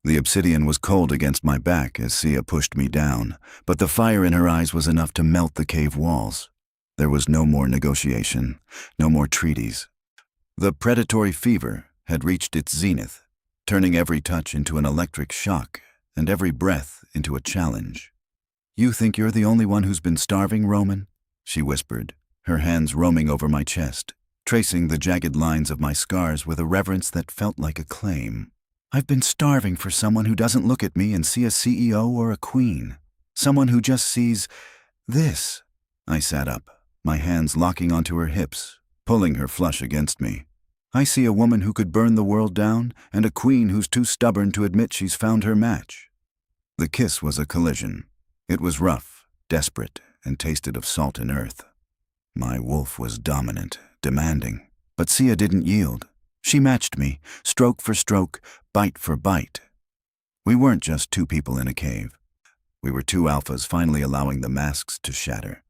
The obsidian was cold against my back as Sia pushed me down, but the fire in her eyes was enough to melt the cave walls. There was no more negotiation, no more treaties. The predatory fever had reached its zenith, turning every touch into an electric shock and every breath into a challenge. You think you're the only one who's been starving, Roman? She whispered, her hands roaming over my chest, tracing the jagged lines of my scars with a reverence that felt like a claim. I've been starving for someone who doesn't look at me and see a CEO or a queen. Someone who just sees this. I sat up, my hands locking onto her hips, pulling her flush against me. I see a woman who could burn the world down and a queen who's too stubborn to admit she's found her match. The kiss was a collision. It was rough, desperate, and tasted of salt and earth. My wolf was dominant, demanding, but Sia didn't yield. She matched me, stroke for stroke, bite for bite. We weren't just 2 people in a cave. We were 2 alphas finally allowing the masks to shatter.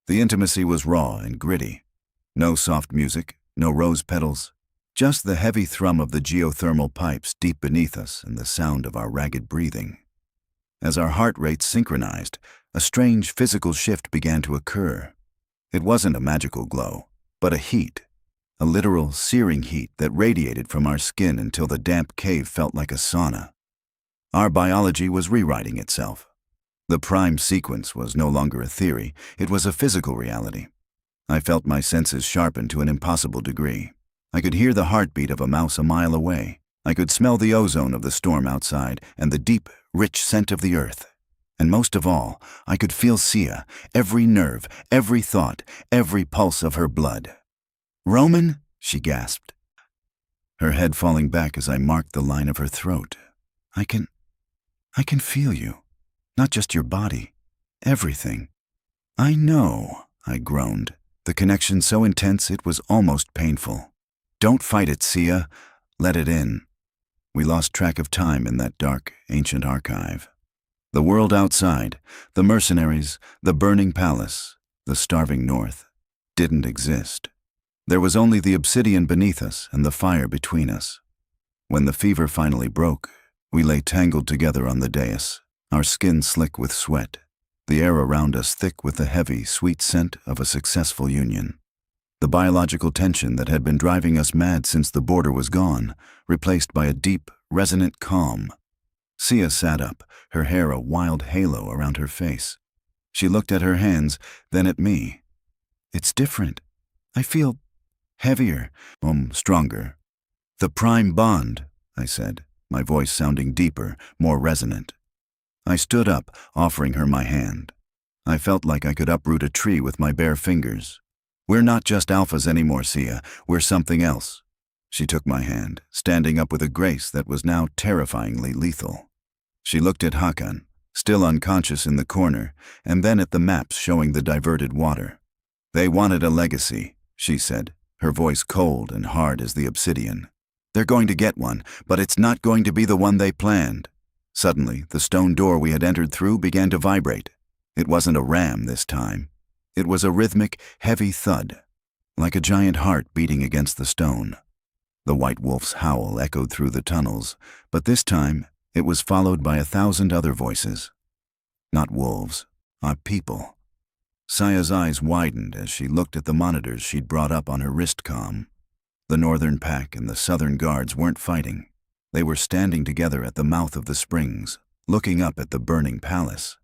The intimacy was raw and gritty. No soft music, no rose petals, just the heavy thrum of the geothermal pipes deep beneath us and the sound of our ragged breathing. As our heart rates synchronized, a strange physical shift began to occur. It wasn't a magical glow, but a heat, a literal searing heat that radiated from our skin until the damp cave felt like a sauna. Our biology was rewriting itself. The prime sequence was no longer a theory, it was a physical reality. I felt my senses sharpen to an impossible degree. I could hear the heartbeat of a mouse a mile away. I could smell the ozone of the storm outside and the deep, rich scent of the earth. And most of all, I could feel Sia, every nerve, every thought, every pulse of her blood. "Roman?" she gasped, her head falling back as I marked the line of her throat. I can feel you. Not just your body. Everything." "I know," I groaned, the connection so intense it was almost painful. "Don't fight it, Sia. Let it in." We lost track of time in that dark, ancient archive. The world outside, the mercenaries, the burning palace, the starving north, didn't exist. There was only the obsidian beneath us and the fire between us. When the fever finally broke, we lay tangled together on the dais, our skin slick with sweat, the air around us thick with the heavy, sweet scent of a successful union. The biological tension that had been driving us mad since the border was gone, replaced by a deep, resonant calm. Sia sat up, her hair a wild halo around her face. She looked at her hands, then at me. "It's different. I feel heavier, stronger." "The prime bond," I said, my voice sounding deeper, more resonant. I stood up, offering her my hand. I felt like I could uproot a tree with my bare fingers. "We're not just alphas anymore, Sia. We're something else." She took my hand, standing up with a grace that was now terrifyingly lethal. She looked at Hakan, still unconscious in the corner, and then at the maps showing the diverted water. "They wanted a legacy," she said, her voice cold and hard as the obsidian. "They're going to get one, but it's not going to be the one they planned." Suddenly, the stone door we had entered through began to vibrate. It wasn't a ram this time. It was a rhythmic, heavy thud, like a giant heart beating against the stone. The white wolf's howl echoed through the tunnels, but this time it was followed by 1,000 other voices. Not wolves, people. Sia's eyes widened as she looked at the monitors she'd brought up on her wrist comm. The northern pack and the southern guards weren't fighting. They were standing together at the mouth of the springs, looking up at the burning palace.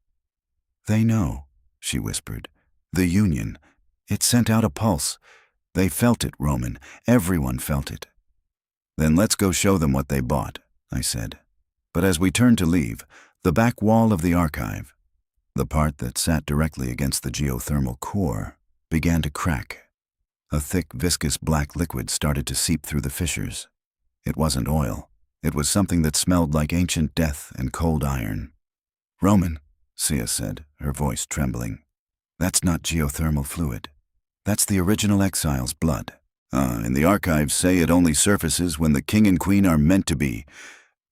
"They know," she whispered. "The Union. It sent out a pulse. They felt it, Roman. Everyone felt it." "Then let's go show them what they bought," I said. But as we turned to leave, the back wall of the archive, the part that sat directly against the geothermal core, began to crack. A thick, viscous black liquid started to seep through the fissures. It wasn't oil. It was something that smelled like ancient death and cold iron. "Roman," Sia said, her voice trembling, "that's not geothermal fluid. That's the original exile's blood. And the archives say it only surfaces when the king and queen are meant to be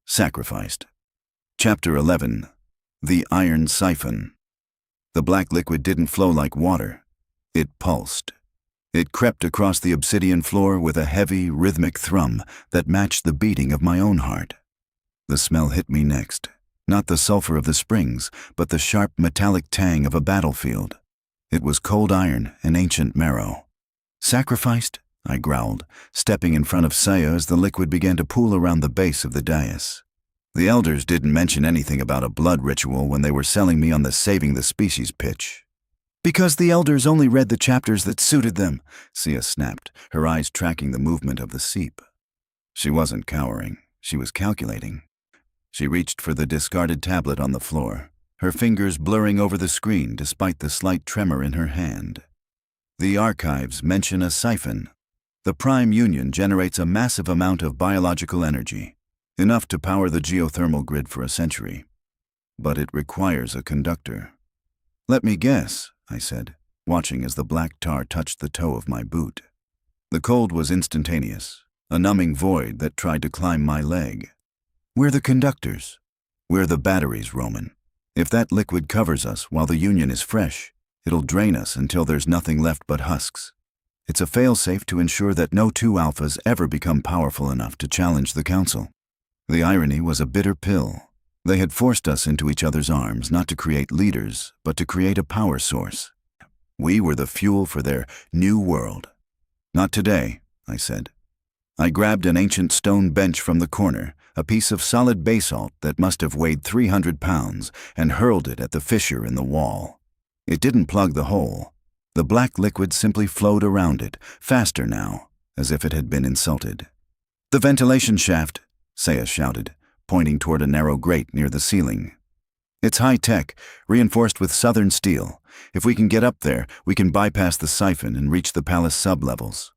sacrificed." Chapter 11. The Iron Siphon. The black liquid didn't flow like water. It pulsed. It crept across the obsidian floor with a heavy, rhythmic thrum that matched the beating of my own heart. The smell hit me next. Not the sulfur of the springs, but the sharp, metallic tang of a battlefield. It was cold iron and ancient marrow. "Sacrificed?" I growled, stepping in front of Sia as the liquid began to pool around the base of the dais. "The elders didn't mention anything about a blood ritual when they were selling me on the saving the species pitch." "Because the elders only read the chapters that suited them," Sia snapped, her eyes tracking the movement of the seep. She wasn't cowering. She was calculating. She reached for the discarded tablet on the floor, her fingers blurring over the screen despite the slight tremor in her hand. "The archives mention a siphon. The Prime Union generates a massive amount of biological energy, enough to power the geothermal grid for a century. But it requires a conductor." "Let me guess," I said, watching as the black tar touched the toe of my boot. The cold was instantaneous, a numbing void that tried to climb my leg. "We're the conductors. We're the batteries, Roman. If that liquid covers us while the Union is fresh, it'll drain us until there's nothing left but husks. It's a failsafe to ensure that no two alphas ever become powerful enough to challenge the Council." The irony was a bitter pill. They had forced us into each other's arms not to create leaders, but to create a power source. We were the fuel for their new world. "Not today," I said. I grabbed an ancient stone bench from the corner, a piece of solid basalt that must have weighed 300 pounds, and hurled it at the fissure in the wall. It didn't plug the hole. The black liquid simply flowed around it, faster now, as if it had been insulted. "The ventilation shaft," Sia shouted, pointing toward a narrow grate near the ceiling. It's high-tech, reinforced with southern steel. If we can get up there, we can bypass the siphon and reach the palace sublevels.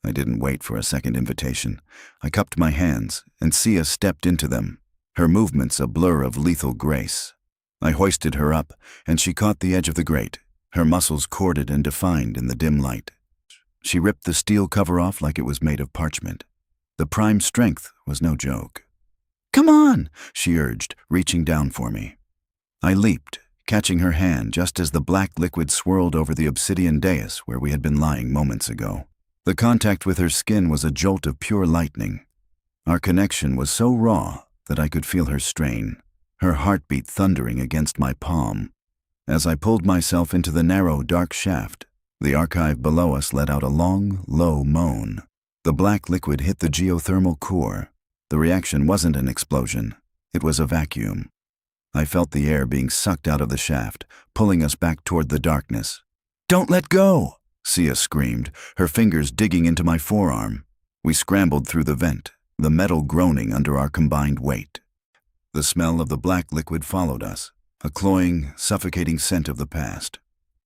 I didn't wait for a second invitation. I cupped my hands, and Sia stepped into them, her movements a blur of lethal grace. I hoisted her up, and she caught the edge of the grate, her muscles corded and defined in the dim light. She ripped the steel cover off like it was made of parchment. The prime strength was no joke. "Come on," she urged, reaching down for me. I leaped, catching her hand just as the black liquid swirled over the obsidian dais where we had been lying moments ago. The contact with her skin was a jolt of pure lightning. Our connection was so raw that I could feel her strain, her heartbeat thundering against my palm. As I pulled myself into the narrow, dark shaft, the archive below us let out a long, low moan. The black liquid hit the geothermal core. The reaction wasn't an explosion. It was a vacuum. I felt the air being sucked out of the shaft, pulling us back toward the darkness. "Don't let go!" Sia screamed, her fingers digging into my forearm. We scrambled through the vent, the metal groaning under our combined weight. The smell of the black liquid followed us, a cloying, suffocating scent of the past.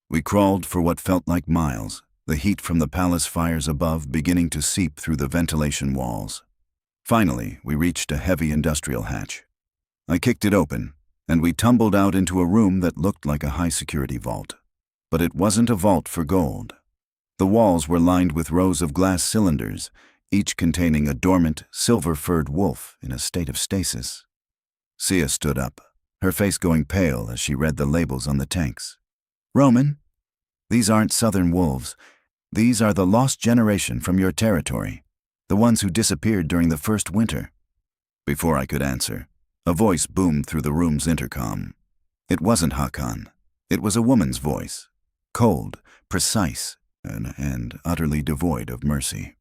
We crawled for what felt like miles, the heat from the palace fires above beginning to seep through the ventilation walls. Finally, we reached a heavy industrial hatch. I kicked it open, and we tumbled out into a room that looked like a high-security vault. But it wasn't a vault for gold. The walls were lined with rows of glass cylinders, each containing a dormant, silver-furred wolf in a state of stasis. Sia stood up, her face going pale as she read the labels on the tanks. "Roman, these aren't southern wolves. These are the lost generation from your territory, the ones who disappeared during the first winter." Before I could answer, a voice boomed through the room's intercom. It wasn't Hakan. It was a woman's voice, cold, precise, and utterly devoid of mercy.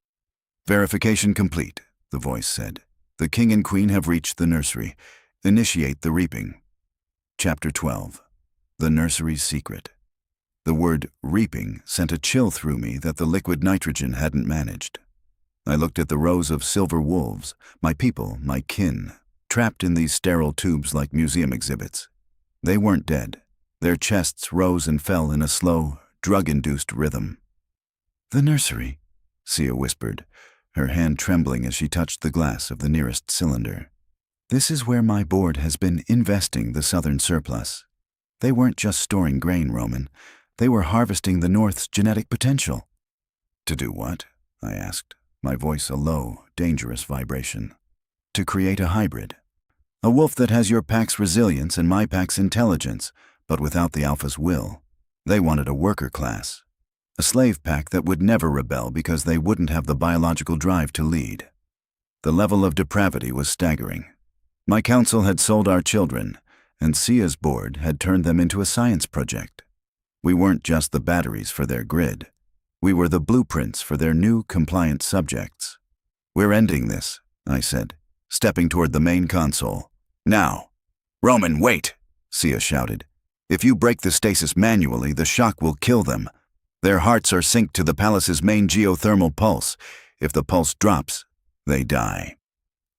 "Verification complete," the voice said. "The king and queen have reached the nursery. Initiate the reaping." Chapter 12. The Nursery's Secret. The word reaping sent a chill through me that the liquid nitrogen hadn't managed. I looked at the rows of silver wolves, my people, my kin, trapped in these sterile tubes like museum exhibits. They weren't dead. Their chests rose and fell in a slow, drug-induced rhythm. "The nursery," Sia whispered, her hand trembling as she touched the glass of the nearest cylinder. "This is where my board has been investing the southern surplus. They weren't just storing grain, Roman. They were harvesting the North's genetic potential." "To do what?" I asked, my voice a low, dangerous vibration. "To create a hybrid. A wolf that has your pack's resilience and my pack's intelligence, but without the alpha's will. They wanted a worker class. A slave pack that would never rebel because they wouldn't have the biological drive to lead." The level of depravity was staggering. My council had sold our children, and Sia's board had turned them into a science project. We weren't just the batteries for their grid. We were the blueprints for their new compliant subjects. "We're ending this," I said, stepping toward the main console. "Now." "Roman, wait!" Sia shouted. "If you break the stasis manually, the shock will kill them. Their hearts are synced to the palace's main geothermal pulse. If the pulse drops, they die."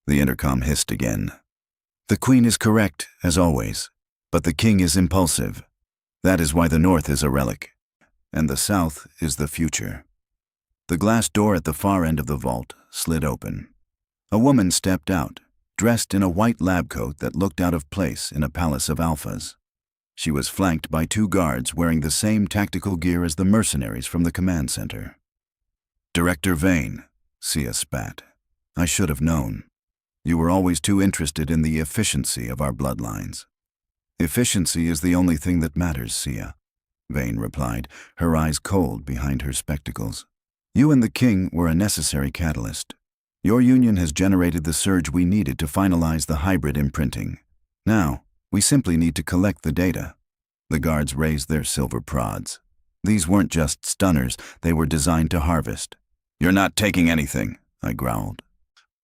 The intercom hissed again. "The queen is correct, as always, but the king is impulsive. That is why the north is a relic, and the south is the future." The glass door at the far end of the vault slid open. A woman stepped out, dressed in a white lab coat that looked out of place in a palace of alphas. She was flanked by 2 guards wearing the same tactical gear as the mercenaries from the command center. "Director Vane," Sia spat. "I should have known. You were always too interested in the efficiency of our bloodlines." "Efficiency is the only thing that matters, Sia," Vane replied, her eyes cold behind her spectacles. "You and the king were a necessary catalyst. Your union has generated the surge we needed to finalize the hybrid imprinting. Now, we simply need to collect the data." The guards raised their silver prods. These weren't just stunners, they were designed to harvest. "You're not taking anything," I growled,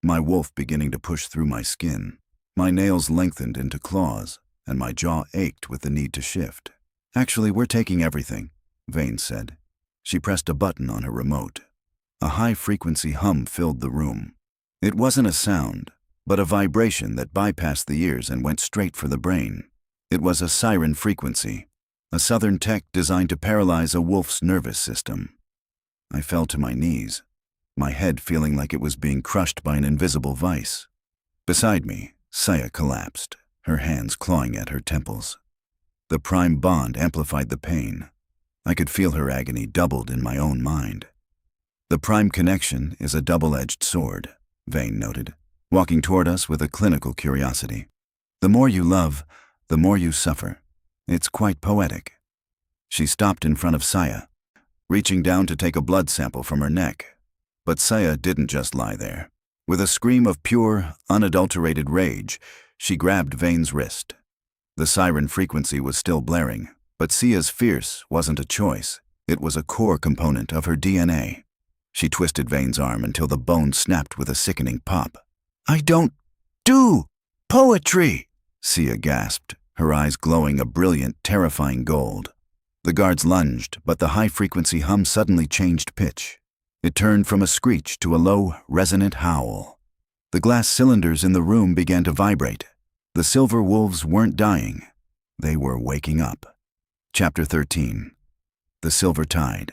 my wolf beginning to push through my skin. My nails lengthened into claws, and my jaw ached with the need to shift. "Actually, we're taking everything," Vane said. She pressed a button on her remote. A high-frequency hum filled the room. It wasn't a sound, but a vibration that bypassed the ears and went straight for the brain. It was a siren frequency, a southern tech designed to paralyze a wolf's nervous system. I fell to my knees, my head feeling like it was being crushed by an invisible vice. Beside me, Saya collapsed, her hands clawing at her temples. The prime bond amplified the pain. I could feel her agony doubled in my own mind. The prime connection is a double-edged sword, Vane noted, walking toward us with a clinical curiosity. The more you love, the more you suffer. It's quite poetic. She stopped in front of Saya, reaching down to take a blood sample from her neck. But Saya didn't just lie there. With a scream of pure, unadulterated rage, she grabbed Vane's wrist. The siren frequency was still blaring, but Sia's fierce wasn't a choice. It was a core component of her DNA. She twisted Vane's arm until the bone snapped with a sickening pop. "I don't do poetry," Sia gasped, her eyes glowing a brilliant, terrifying gold. The guards lunged, but the high-frequency hum suddenly changed pitch. It turned from a screech to a low, resonant howl. The glass cylinders in the room began to vibrate. The silver wolves weren't dying. They were waking up. Chapter 13. The Silver Tide.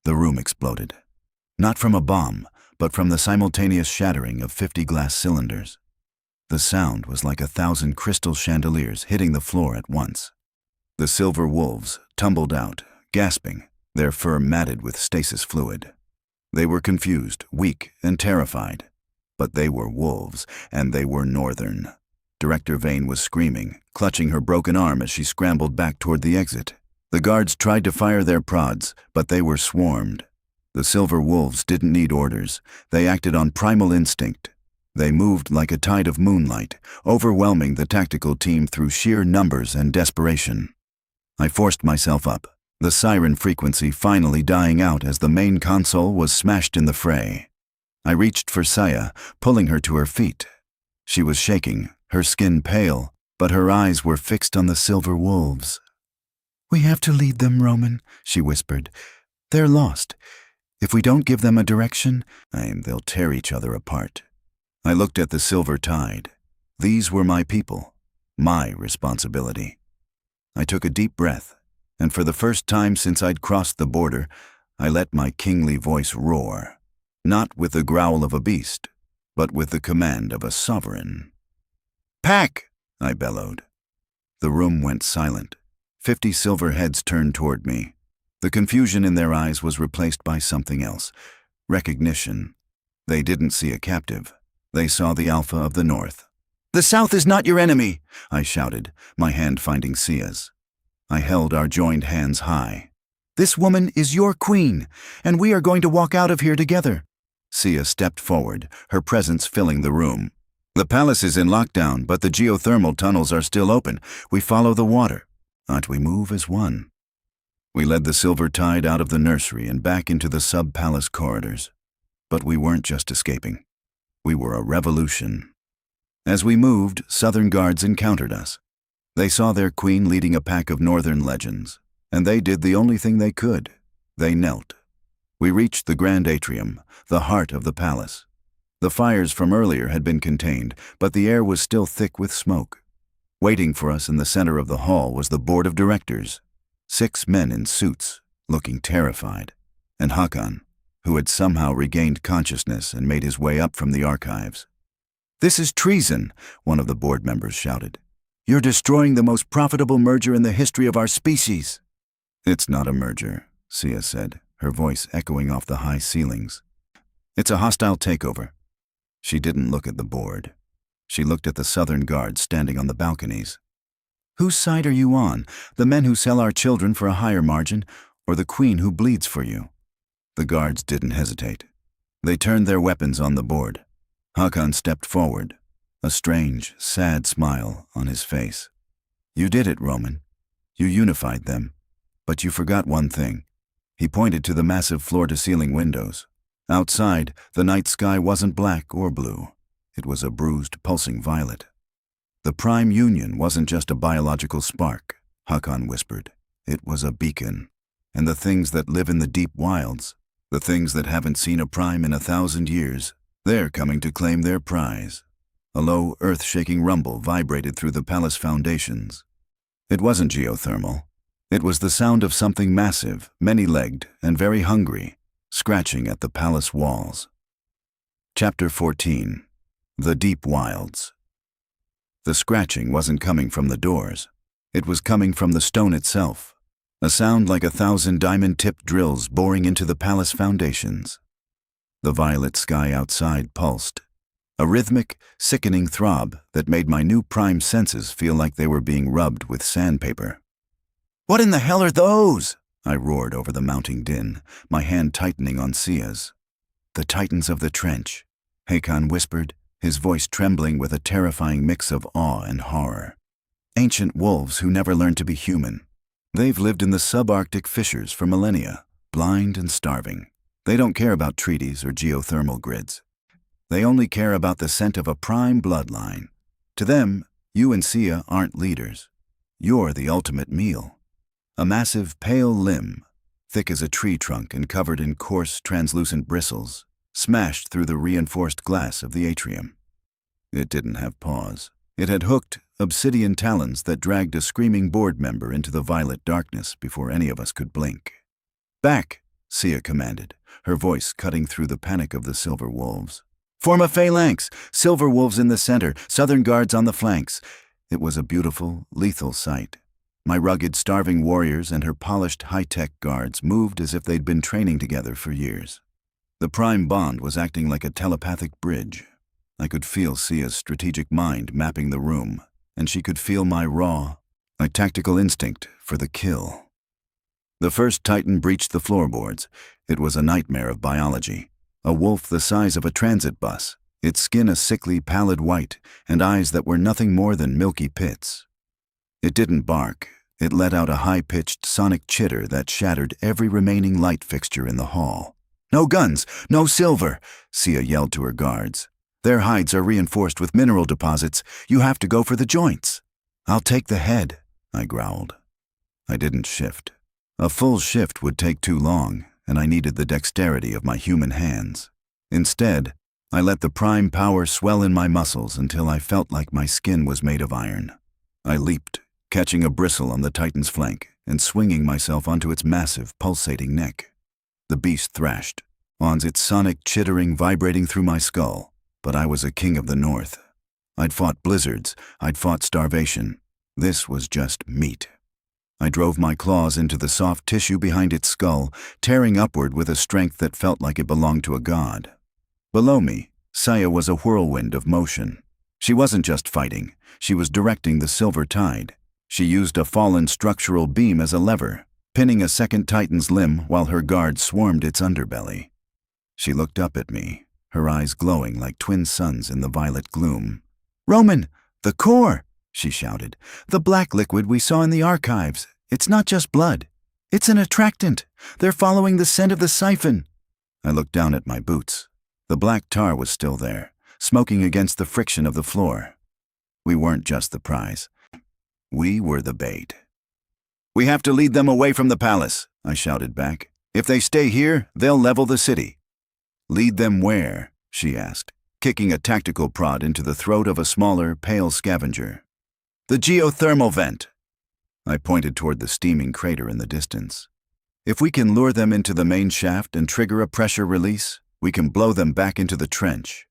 The room exploded. Not from a bomb, but from the simultaneous shattering of 50 glass cylinders. The sound was like 1,000 crystal chandeliers hitting the floor at once. The silver wolves tumbled out, gasping, their fur matted with stasis fluid. They were confused, weak, and terrified. But they were wolves, and they were northern. Director Vane was screaming, clutching her broken arm as she scrambled back toward the exit. The guards tried to fire their prods, but they were swarmed. The silver wolves didn't need orders. They acted on primal instinct. They moved like a tide of moonlight, overwhelming the tactical team through sheer numbers and desperation. I forced myself up, the siren frequency finally dying out as the main console was smashed in the fray. I reached for Saya, pulling her to her feet. She was shaking, her skin pale, but her eyes were fixed on the silver wolves. "We have to lead them, Roman," she whispered. "They're lost. If we don't give them a direction, they'll tear each other apart." I looked at the silver tide. These were my people, my responsibility. I took a deep breath, and for the first time since I'd crossed the border, I let my kingly voice roar, not with the growl of a beast, but with the command of a sovereign. "Pack!" I bellowed. The room went silent. 50 silver heads turned toward me. The confusion in their eyes was replaced by something else, recognition. They didn't see a captive. They saw the Alpha of the North. "The South is not your enemy," I shouted, my hand finding Sia's. I held our joined hands high. "This woman is your queen, and we are going to walk out of here together." Sia stepped forward, her presence filling the room. "The palace is in lockdown, but the geothermal tunnels are still open. We follow the water. Ought we move as one?" We led the silver tide out of the nursery and back into the sub-palace corridors. But we weren't just escaping. We were a revolution. As we moved, southern guards encountered us. They saw their queen leading a pack of northern legends, and they did the only thing they could. They knelt. We reached the grand atrium, the heart of the palace. The fires from earlier had been contained, but the air was still thick with smoke. Waiting for us in the center of the hall was the board of directors. 6 men in suits, looking terrified, and Hakan, who had somehow regained consciousness and made his way up from the archives. "This is treason," one of the board members shouted. "You're destroying the most profitable merger in the history of our species." "It's not a merger," Sia said, her voice echoing off the high ceilings. "It's a hostile takeover." She didn't look at the board. She looked at the southern guards standing on the balconies. "Whose side are you on, the men who sell our children for a higher margin, or the queen who bleeds for you?" The guards didn't hesitate. They turned their weapons on the board. Hakan stepped forward, a strange, sad smile on his face. "You did it, Roman. You unified them. But you forgot one thing." He pointed to the massive floor-to-ceiling windows. Outside, the night sky wasn't black or blue. It was a bruised, pulsing violet. "The Prime Union wasn't just a biological spark," Hakan whispered. "It was a beacon. And the things that live in the deep wilds, the things that haven't seen a prime in 1,000 years, they're coming to claim their prize." A low, earth-shaking rumble vibrated through the palace foundations. It wasn't geothermal. It was the sound of something massive, many-legged, and very hungry, scratching at the palace walls. Chapter 14. The Deep Wilds. The scratching wasn't coming from the doors. It was coming from the stone itself, a sound like 1,000 diamond-tipped drills boring into the palace foundations. The violet sky outside pulsed, a rhythmic, sickening throb that made my new prime senses feel like they were being rubbed with sandpaper. "What in the hell are those?" I roared over the mounting din, my hand tightening on Sia's. "The Titans of the Trench," Hakan whispered, his voice trembling with a terrifying mix of awe and horror. "Ancient wolves who never learned to be human. They've lived in the subarctic fissures for millennia, blind and starving. They don't care about treaties or geothermal grids. They only care about the scent of a prime bloodline. To them, you and Sia aren't leaders. You're the ultimate meal. A massive, pale limb, thick as a tree trunk and covered in coarse, translucent bristles, smashed through the reinforced glass of the atrium. It didn't have paws. It had hooked, obsidian talons that dragged a screaming board member into the violet darkness before any of us could blink. "Back," Sia commanded, her voice cutting through the panic of the silver wolves. "Form a phalanx, silver wolves in the center, southern guards on the flanks." It was a beautiful, lethal sight. My rugged, starving warriors and her polished, high-tech guards moved as if they'd been training together for years. The prime bond was acting like a telepathic bridge. I could feel Sia's strategic mind mapping the room, and she could feel my tactical instinct for the kill. The first Titan breached the floorboards. It was a nightmare of biology. A wolf the size of a transit bus, its skin a sickly, pallid white, and eyes that were nothing more than milky pits. It didn't bark. It let out a high-pitched sonic chitter that shattered every remaining light fixture in the hall. "No guns! No silver!" Sia yelled to her guards. "Their hides are reinforced with mineral deposits. You have to go for the joints." "I'll take the head," I growled. I didn't shift. A full shift would take too long, and I needed the dexterity of my human hands. Instead, I let the prime power swell in my muscles until I felt like my skin was made of iron. I leaped, catching a bristle on the Titan's flank and swinging myself onto its massive, pulsating neck. The beast thrashed, its sonic chittering vibrating through my skull, but I was a king of the north. I'd fought blizzards, I'd fought starvation. This was just meat. I drove my claws into the soft tissue behind its skull, tearing upward with a strength that felt like it belonged to a god. Below me, Sia was a whirlwind of motion. She wasn't just fighting, she was directing the silver tide. She used a fallen structural beam as a lever, pinning a second Titan's limb while her guard swarmed its underbelly. She looked up at me, her eyes glowing like twin suns in the violet gloom. "Roman, the core!" she shouted. "The black liquid we saw in the archives. It's not just blood. It's an attractant. They're following the scent of the siphon." I looked down at my boots. The black tar was still there, smoking against the friction of the floor. We weren't just the prize. We were the bait. "We have to lead them away from the palace," I shouted back. "If they stay here, they'll level the city." "Lead them where?" she asked, kicking a tactical prod into the throat of a smaller, pale scavenger. "The geothermal vent." I pointed toward the steaming crater in the distance. "If we can lure them into the main shaft and trigger a pressure release, we can blow them back into the trench."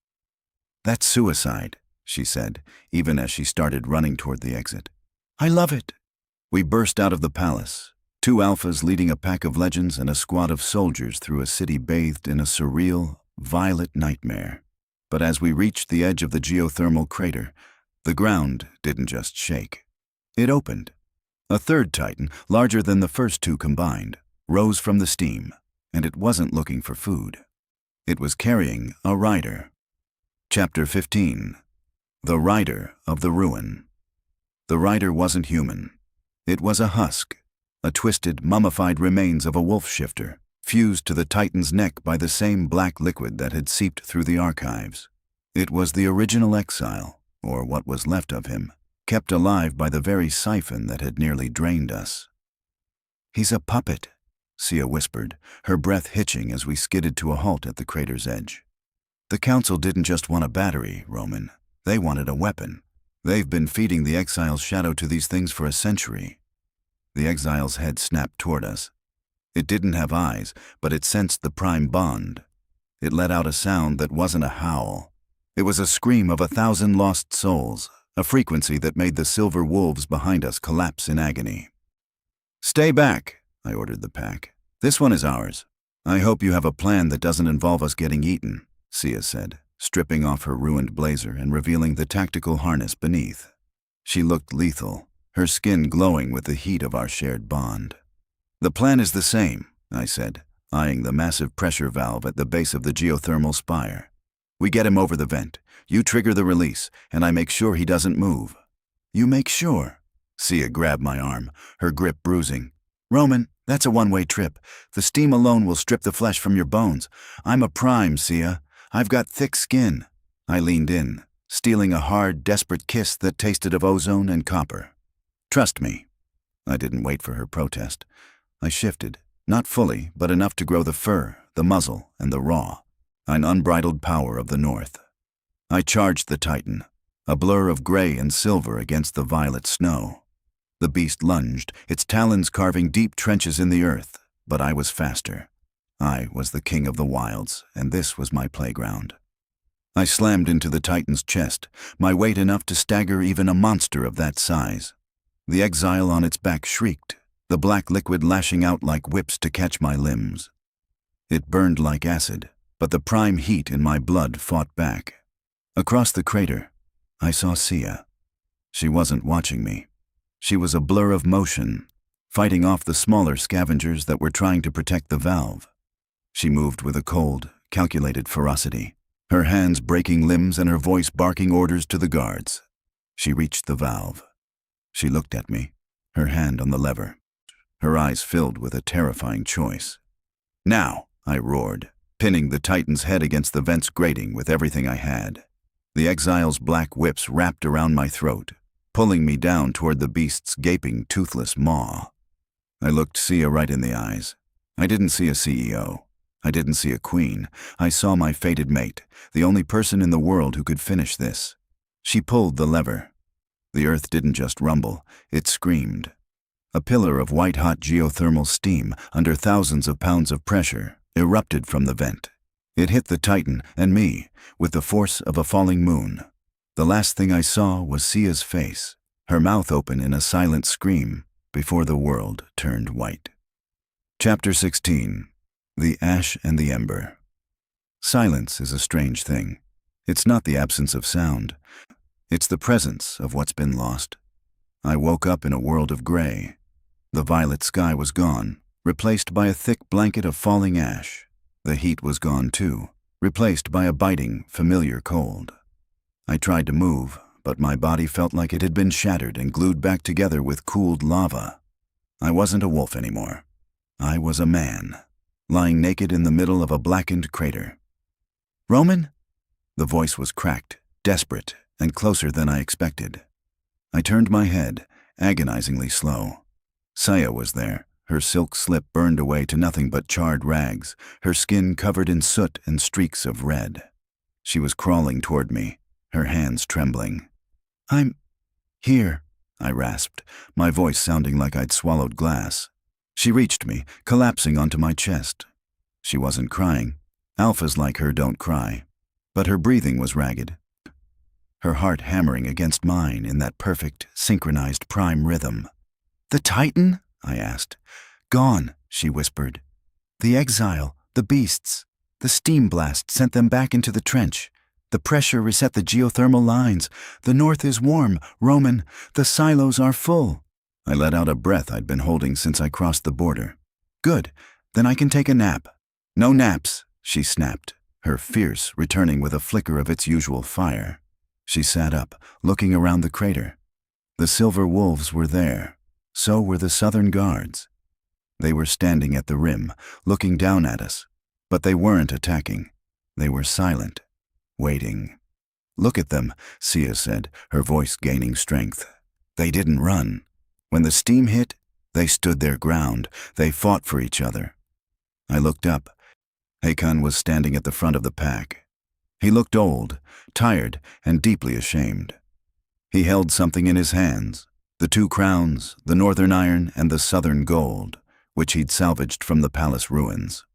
"That's suicide," she said, even as she started running toward the exit. "I love it." We burst out of the palace, two alphas leading a pack of legends and a squad of soldiers through a city bathed in a surreal, violet nightmare. But as we reached the edge of the geothermal crater, the ground didn't just shake. It opened. A third Titan, larger than the first two combined, rose from the steam, and it wasn't looking for food. It was carrying a rider. Chapter 15. The Rider of the Ruin. The rider wasn't human. It was a husk, a twisted, mummified remains of a wolf shifter, fused to the Titan's neck by the same black liquid that had seeped through the archives. It was the original exile, or what was left of him, kept alive by the very siphon that had nearly drained us. "He's a puppet," Sia whispered, her breath hitching as we skidded to a halt at the crater's edge. "The council didn't just want a battery, Roman. They wanted a weapon. They've been feeding the exile's shadow to these things for a century. The exile's head snapped toward us. It didn't have eyes, but it sensed the prime bond. It let out a sound that wasn't a howl. It was a scream of 1,000 lost souls, a frequency that made the silver wolves behind us collapse in agony. "Stay back," I ordered the pack. "This one is ours." "I hope you have a plan that doesn't involve us getting eaten," Sia said, stripping off her ruined blazer and revealing the tactical harness beneath. She looked lethal, her skin glowing with the heat of our shared bond. "The plan is the same," I said, eyeing the massive pressure valve at the base of the geothermal spire. "We get him over the vent. You trigger the release, and I make sure he doesn't move." "You make sure?" Sia grabbed my arm, her grip bruising. "Roman, that's a one-way trip. The steam alone will strip the flesh from your bones. I'm a prime, Sia. I've got thick skin." I leaned in, stealing a hard, desperate kiss that tasted of ozone and copper. "Trust me." I didn't wait for her protest. I shifted, not fully, but enough to grow the fur, the muzzle, and the raw, an unbridled power of the North. I charged the Titan, a blur of gray and silver against the violet snow. The beast lunged, its talons carving deep trenches in the earth, but I was faster. I was the king of the wilds, and this was my playground. I slammed into the Titan's chest, my weight enough to stagger even a monster of that size. The exile on its back shrieked, the black liquid lashing out like whips to catch my limbs. It burned like acid, but the prime heat in my blood fought back. Across the crater, I saw Sia. She wasn't watching me. She was a blur of motion, fighting off the smaller scavengers that were trying to protect the valve. She moved with a cold, calculated ferocity, her hands breaking limbs and her voice barking orders to the guards. She reached the valve. She looked at me, her hand on the lever, her eyes filled with a terrifying choice. "Now," I roared, pinning the Titan's head against the vent's grating with everything I had. The exile's black whips wrapped around my throat, pulling me down toward the beast's gaping, toothless maw. I looked Sia right in the eyes. I didn't see a CEO. I didn't see a queen. I saw my fated mate, the only person in the world who could finish this. She pulled the lever. The earth didn't just rumble, it screamed. A pillar of white-hot geothermal steam, under thousands of pounds of pressure, erupted from the vent. It hit the Titan and me with the force of a falling moon. The last thing I saw was Sia's face, her mouth open in a silent scream before the world turned white. Chapter 16. The Ash and the Ember. Silence is a strange thing. It's not the absence of sound. It's the presence of what's been lost. I woke up in a world of gray. The violet sky was gone, replaced by a thick blanket of falling ash. The heat was gone too, replaced by a biting, familiar cold. I tried to move, but my body felt like it had been shattered and glued back together with cooled lava. I wasn't a wolf anymore. I was a man, lying naked in the middle of a blackened crater. "Roman?" The voice was cracked, desperate, and closer than I expected. I turned my head, agonizingly slow. Sia was there, her silk slip burned away to nothing but charred rags, her skin covered in soot and streaks of red. She was crawling toward me, her hands trembling. "I'm here," I rasped, my voice sounding like I'd swallowed glass. She reached me, collapsing onto my chest. She wasn't crying. Alphas like her don't cry. But her breathing was ragged, her heart hammering against mine in that perfect, synchronized prime rhythm. "The Titan?" I asked. "Gone," she whispered. "The exile, the beasts, the steam blast sent them back into the trench. The pressure reset the geothermal lines. The north is warm, Roman. The silos are full." I let out a breath I'd been holding since I crossed the border. "Good, then I can take a nap." "No naps," she snapped, her fierce returning with a flicker of its usual fire. She sat up, looking around the crater. The silver wolves were there. So were the southern guards. They were standing at the rim, looking down at us. But they weren't attacking. They were silent, waiting. "Look at them," Sia said, her voice gaining strength. "They didn't run. When the steam hit, they stood their ground. They fought for each other." I looked up. Hakan was standing at the front of the pack. He looked old, tired, and deeply ashamed. He held something in his hands, the two crowns, the northern iron and the southern gold, which he'd salvaged from the palace ruins.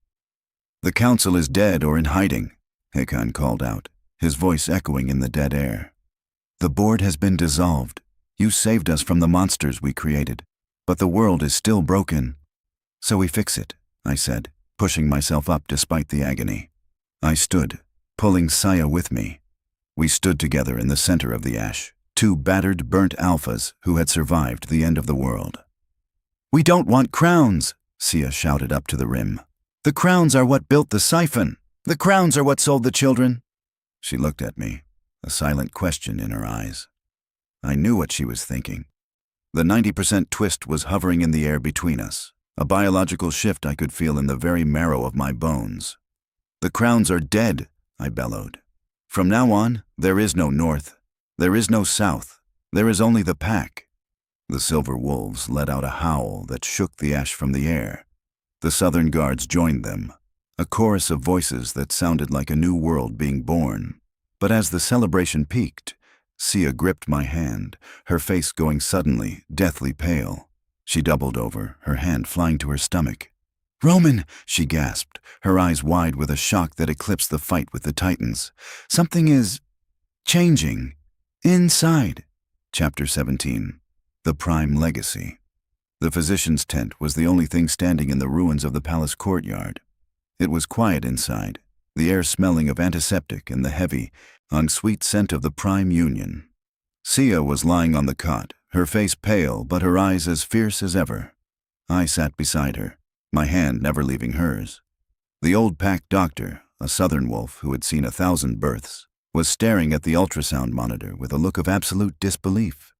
"The council is dead or in hiding," Hakan called out, his voice echoing in the dead air. "The board has been dissolved. You saved us from the monsters we created, but the world is still broken." "So we fix it," I said, pushing myself up despite the agony. I stood, pulling Saya with me. We stood together in the center of the ash, two battered, burnt alphas who had survived the end of the world. "We don't want crowns," Sia shouted up to the rim. "The crowns are what built the siphon. The crowns are what sold the children." She looked at me, a silent question in her eyes. I knew what she was thinking. The 90% twist was hovering in the air between us, a biological shift I could feel in the very marrow of my bones. "The crowns are dead," I bellowed. "From now on, there is no north. There is no south. There is only the pack." The silver wolves let out a howl that shook the ash from the air. The southern guards joined them, a chorus of voices that sounded like a new world being born. But as the celebration peaked, Sia gripped my hand, her face going suddenly, deathly pale. She doubled over, her hand flying to her stomach. "Roman," she gasped, her eyes wide with a shock that eclipsed the fight with the Titans. "Something is changing. Inside." Chapter 17. The Prime Legacy. The physician's tent was the only thing standing in the ruins of the palace courtyard. It was quiet inside, the air smelling of antiseptic and the heavy, unsweet scent of the Prime Union. Sia was lying on the cot, her face pale but her eyes as fierce as ever. I sat beside her, my hand never leaving hers. The old pack doctor, a southern wolf who had seen 1,000 births, was staring at the ultrasound monitor with a look of absolute disbelief.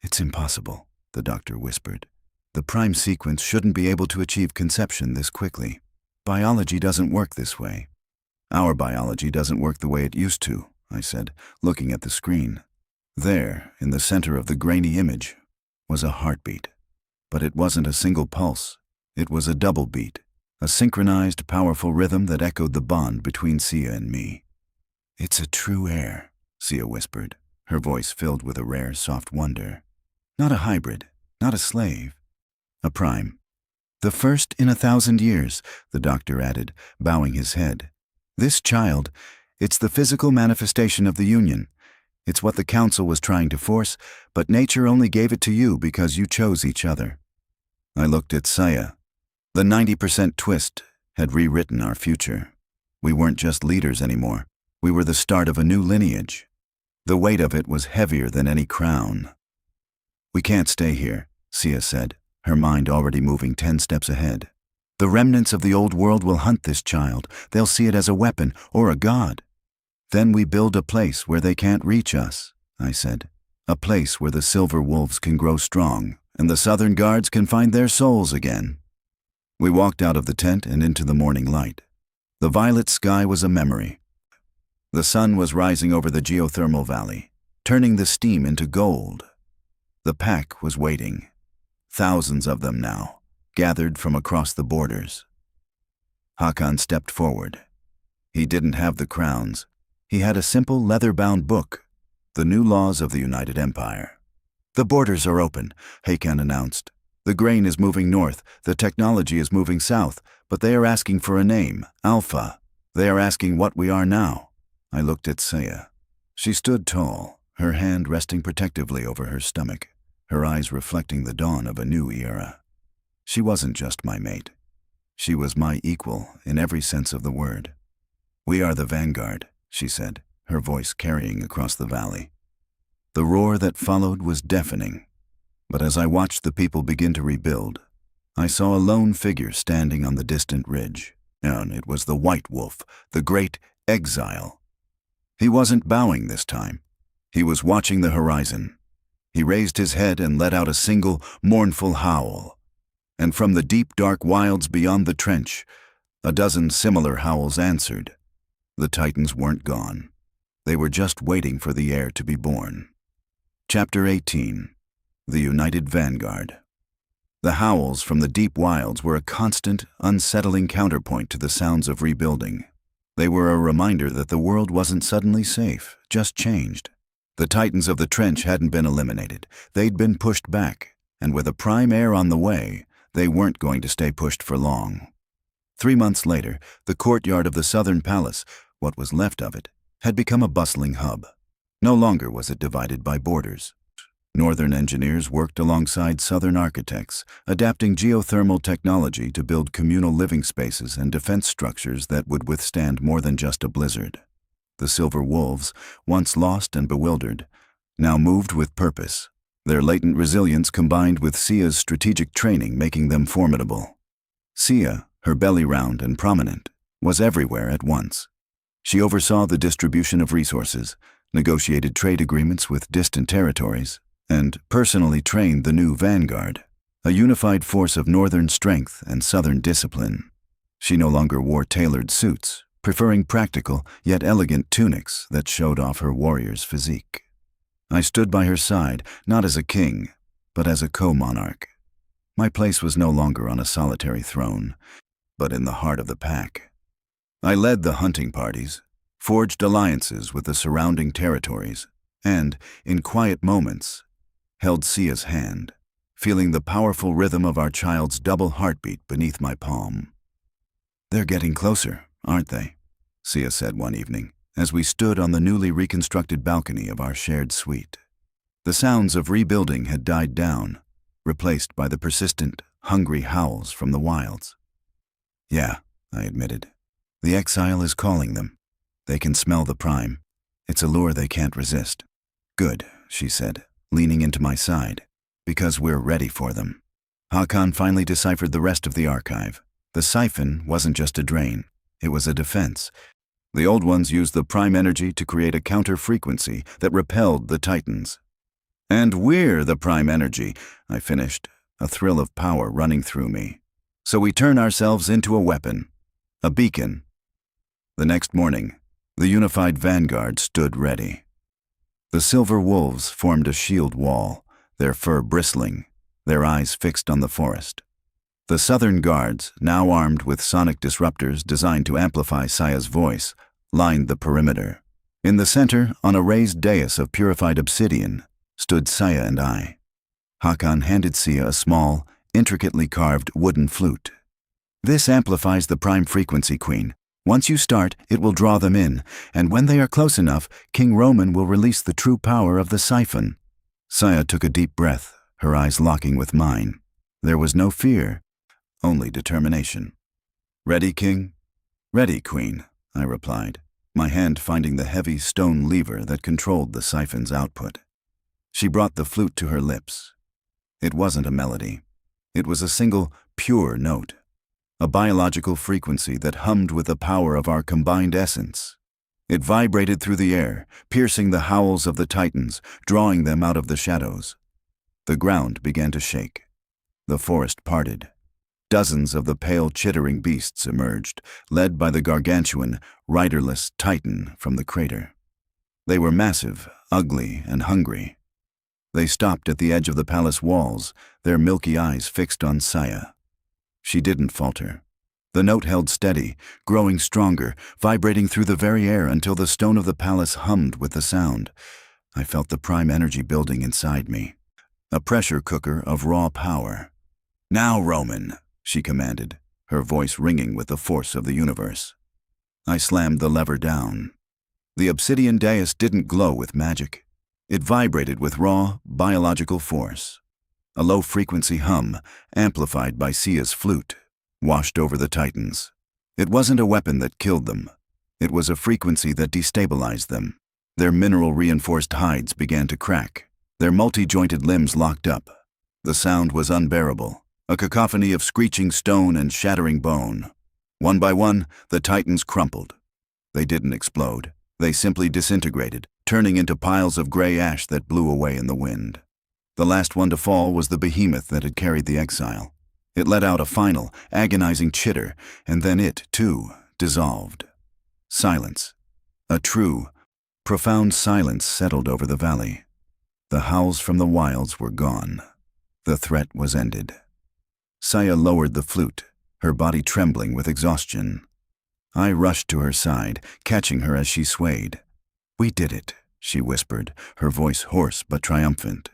"It's impossible," the doctor whispered. "The prime sequence shouldn't be able to achieve conception this quickly. Biology doesn't work this way." "Our biology doesn't work the way it used to," I said, looking at the screen. There, in the center of the grainy image, was a heartbeat. But it wasn't a single pulse. It was a double beat, a synchronized, powerful rhythm that echoed the bond between Sia and me. "It's a true heir," Sia whispered, her voice filled with a rare, soft wonder. "Not a hybrid, not a slave. A prime. The first in 1,000 years, the doctor added, bowing his head. "This child, it's the physical manifestation of the union. It's what the council was trying to force, but nature only gave it to you because you chose each other." I looked at Saya. The 90% twist had rewritten our future. We weren't just leaders anymore. We were the start of a new lineage. The weight of it was heavier than any crown. "We can't stay here," Sia said, her mind already moving 10 steps ahead. "The remnants of the old world will hunt this child. They'll see it as a weapon or a god. Then we build a place where they can't reach us," I said. "A place where the silver wolves can grow strong and the southern guards can find their souls again." We walked out of the tent and into the morning light. The violet sky was a memory. The sun was rising over the geothermal valley, turning the steam into gold. The pack was waiting. Thousands of them now, gathered from across the borders. Hakan stepped forward. He didn't have the crowns. He had a simple leather-bound book, The New Laws of the United Empire. "The borders are open," Hakan announced. "The grain is moving north, the technology is moving south, but they are asking for a name, Alpha. They are asking what we are now." I looked at Saya. She stood tall, her hand resting protectively over her stomach, her eyes reflecting the dawn of a new era. She wasn't just my mate. She was my equal in every sense of the word. "We are the vanguard," she said, her voice carrying across the valley. The roar that followed was deafening. But as I watched the people begin to rebuild, I saw a lone figure standing on the distant ridge, and it was the White Wolf, the great exile. He wasn't bowing this time. He was watching the horizon. He raised his head and let out a single, mournful howl. And from the deep, dark wilds beyond the trench, a dozen similar howls answered. The Titans weren't gone. They were just waiting for the heir to be born. Chapter 18. The United Vanguard. The howls from the deep wilds were a constant, unsettling counterpoint to the sounds of rebuilding. They were a reminder that the world wasn't suddenly safe, just changed. The titans of the trench hadn't been eliminated. They'd been pushed back, and with a prime heir on the way, they weren't going to stay pushed for long. 3 months later, the courtyard of the southern palace, what was left of it, had become a bustling hub. No longer was it divided by borders. Northern engineers worked alongside southern architects, adapting geothermal technology to build communal living spaces and defense structures that would withstand more than just a blizzard. The Silver Wolves, once lost and bewildered, now moved with purpose, their latent resilience combined with Sia's strategic training making them formidable. Sia, her belly round and prominent, was everywhere at once. She oversaw the distribution of resources, negotiated trade agreements with distant territories, and personally trained the new vanguard, a unified force of northern strength and southern discipline. She no longer wore tailored suits, preferring practical yet elegant tunics that showed off her warrior's physique. I stood by her side, not as a king, but as a co-monarch. My place was no longer on a solitary throne, but in the heart of the pack. I led the hunting parties, forged alliances with the surrounding territories, and, in quiet moments, held Sia's hand, feeling the powerful rhythm of our child's double heartbeat beneath my palm. "They're getting closer, aren't they?" Sia said one evening, as we stood on the newly reconstructed balcony of our shared suite. The sounds of rebuilding had died down, replaced by the persistent, hungry howls from the wilds. "Yeah," I admitted. "The exile is calling them. They can smell the prime. It's a lure they can't resist." "Good," she said, leaning into my side, "because we're ready for them." Hakan finally deciphered the rest of the archive. The siphon wasn't just a drain, it was a defense. The old ones used the prime energy to create a counter-frequency that repelled the titans. "And we're the prime energy," I finished, a thrill of power running through me. "So we turn ourselves into a weapon, a beacon." The next morning, the unified vanguard stood ready. The Silver Wolves formed a shield wall, their fur bristling, their eyes fixed on the forest. The Southern Guards, now armed with sonic disruptors designed to amplify Sia's voice, lined the perimeter. In the center, on a raised dais of purified obsidian, stood Sia and I. Hakan handed Sia a small, intricately carved wooden flute. "This amplifies the prime frequency, Queen. Once you start, it will draw them in, and when they are close enough, King Roman will release the true power of the siphon." Sia took a deep breath, her eyes locking with mine. There was no fear, only determination. "Ready, King?" "Ready, Queen," I replied, my hand finding the heavy stone lever that controlled the siphon's output. She brought the flute to her lips. It wasn't a melody. It was a single, pure note, a biological frequency that hummed with the power of our combined essence. It vibrated through the air, piercing the howls of the titans, drawing them out of the shadows. The ground began to shake. The forest parted. Dozens of the pale, chittering beasts emerged, led by the gargantuan, riderless titan from the crater. They were massive, ugly, and hungry. They stopped at the edge of the palace walls, their milky eyes fixed on Sia. She didn't falter. The note held steady, growing stronger, vibrating through the very air until the stone of the palace hummed with the sound. I felt the prime energy building inside me. A pressure cooker of raw power. "Now, Roman," she commanded, her voice ringing with the force of the universe. I slammed the lever down. The obsidian dais didn't glow with magic. It vibrated with raw, biological force. A low-frequency hum, amplified by Sia's flute, washed over the titans. It wasn't a weapon that killed them. It was a frequency that destabilized them. Their mineral-reinforced hides began to crack. Their multi-jointed limbs locked up. The sound was unbearable, a cacophony of screeching stone and shattering bone. One by one, the titans crumpled. They didn't explode. They simply disintegrated, turning into piles of gray ash that blew away in the wind. The last one to fall was the behemoth that had carried the exile. It let out a final, agonizing chitter, and then it, too, dissolved. Silence. A true, profound silence settled over the valley. The howls from the wilds were gone. The threat was ended. Sia lowered the flute, her body trembling with exhaustion. I rushed to her side, catching her as she swayed. "We did it," she whispered, her voice hoarse but triumphant.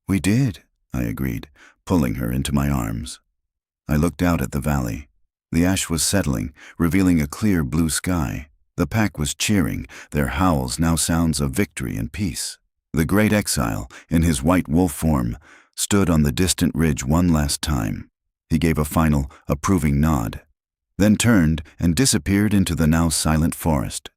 We did, I agreed, pulling her into my arms. I looked out at the valley. The ash was settling, revealing a clear blue sky. The pack was cheering, their howls now sounds of victory and peace. The great exile, in his white wolf form, stood on the distant ridge one last time. He gave a final, approving nod, then turned and disappeared into the now silent forest.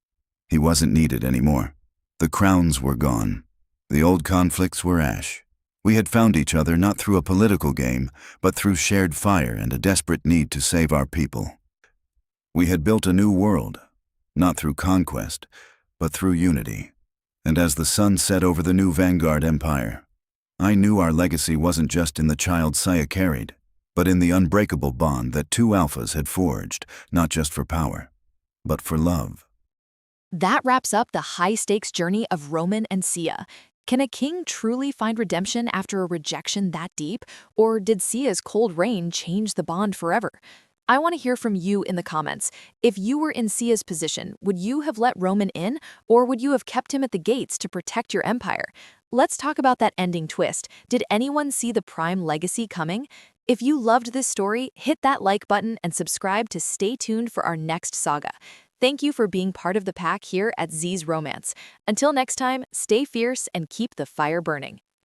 He wasn't needed anymore. The crowns were gone. The old conflicts were ash. We had found each other not through a political game, but through shared fire and a desperate need to save our people. We had built a new world, not through conquest, but through unity. And as the sun set over the new Vanguard Empire, I knew our legacy wasn't just in the child Saya carried, but in the unbreakable bond that two alphas had forged, not just for power, but for love. That wraps up the high-stakes journey of Roman and Sia. Can a king truly find redemption after a rejection that deep, or did Sia's cold reign change the bond forever? I want to hear from you in the comments. If you were in Sia's position, would you have let Roman in, or would you have kept him at the gates to protect your empire? Let's talk about that ending twist. Did anyone see the Prime legacy coming? If you loved this story, hit that like button and subscribe to stay tuned for our next saga. Thank you for being part of the pack here at Z's Romance. Until next time, stay fierce and keep the fire burning.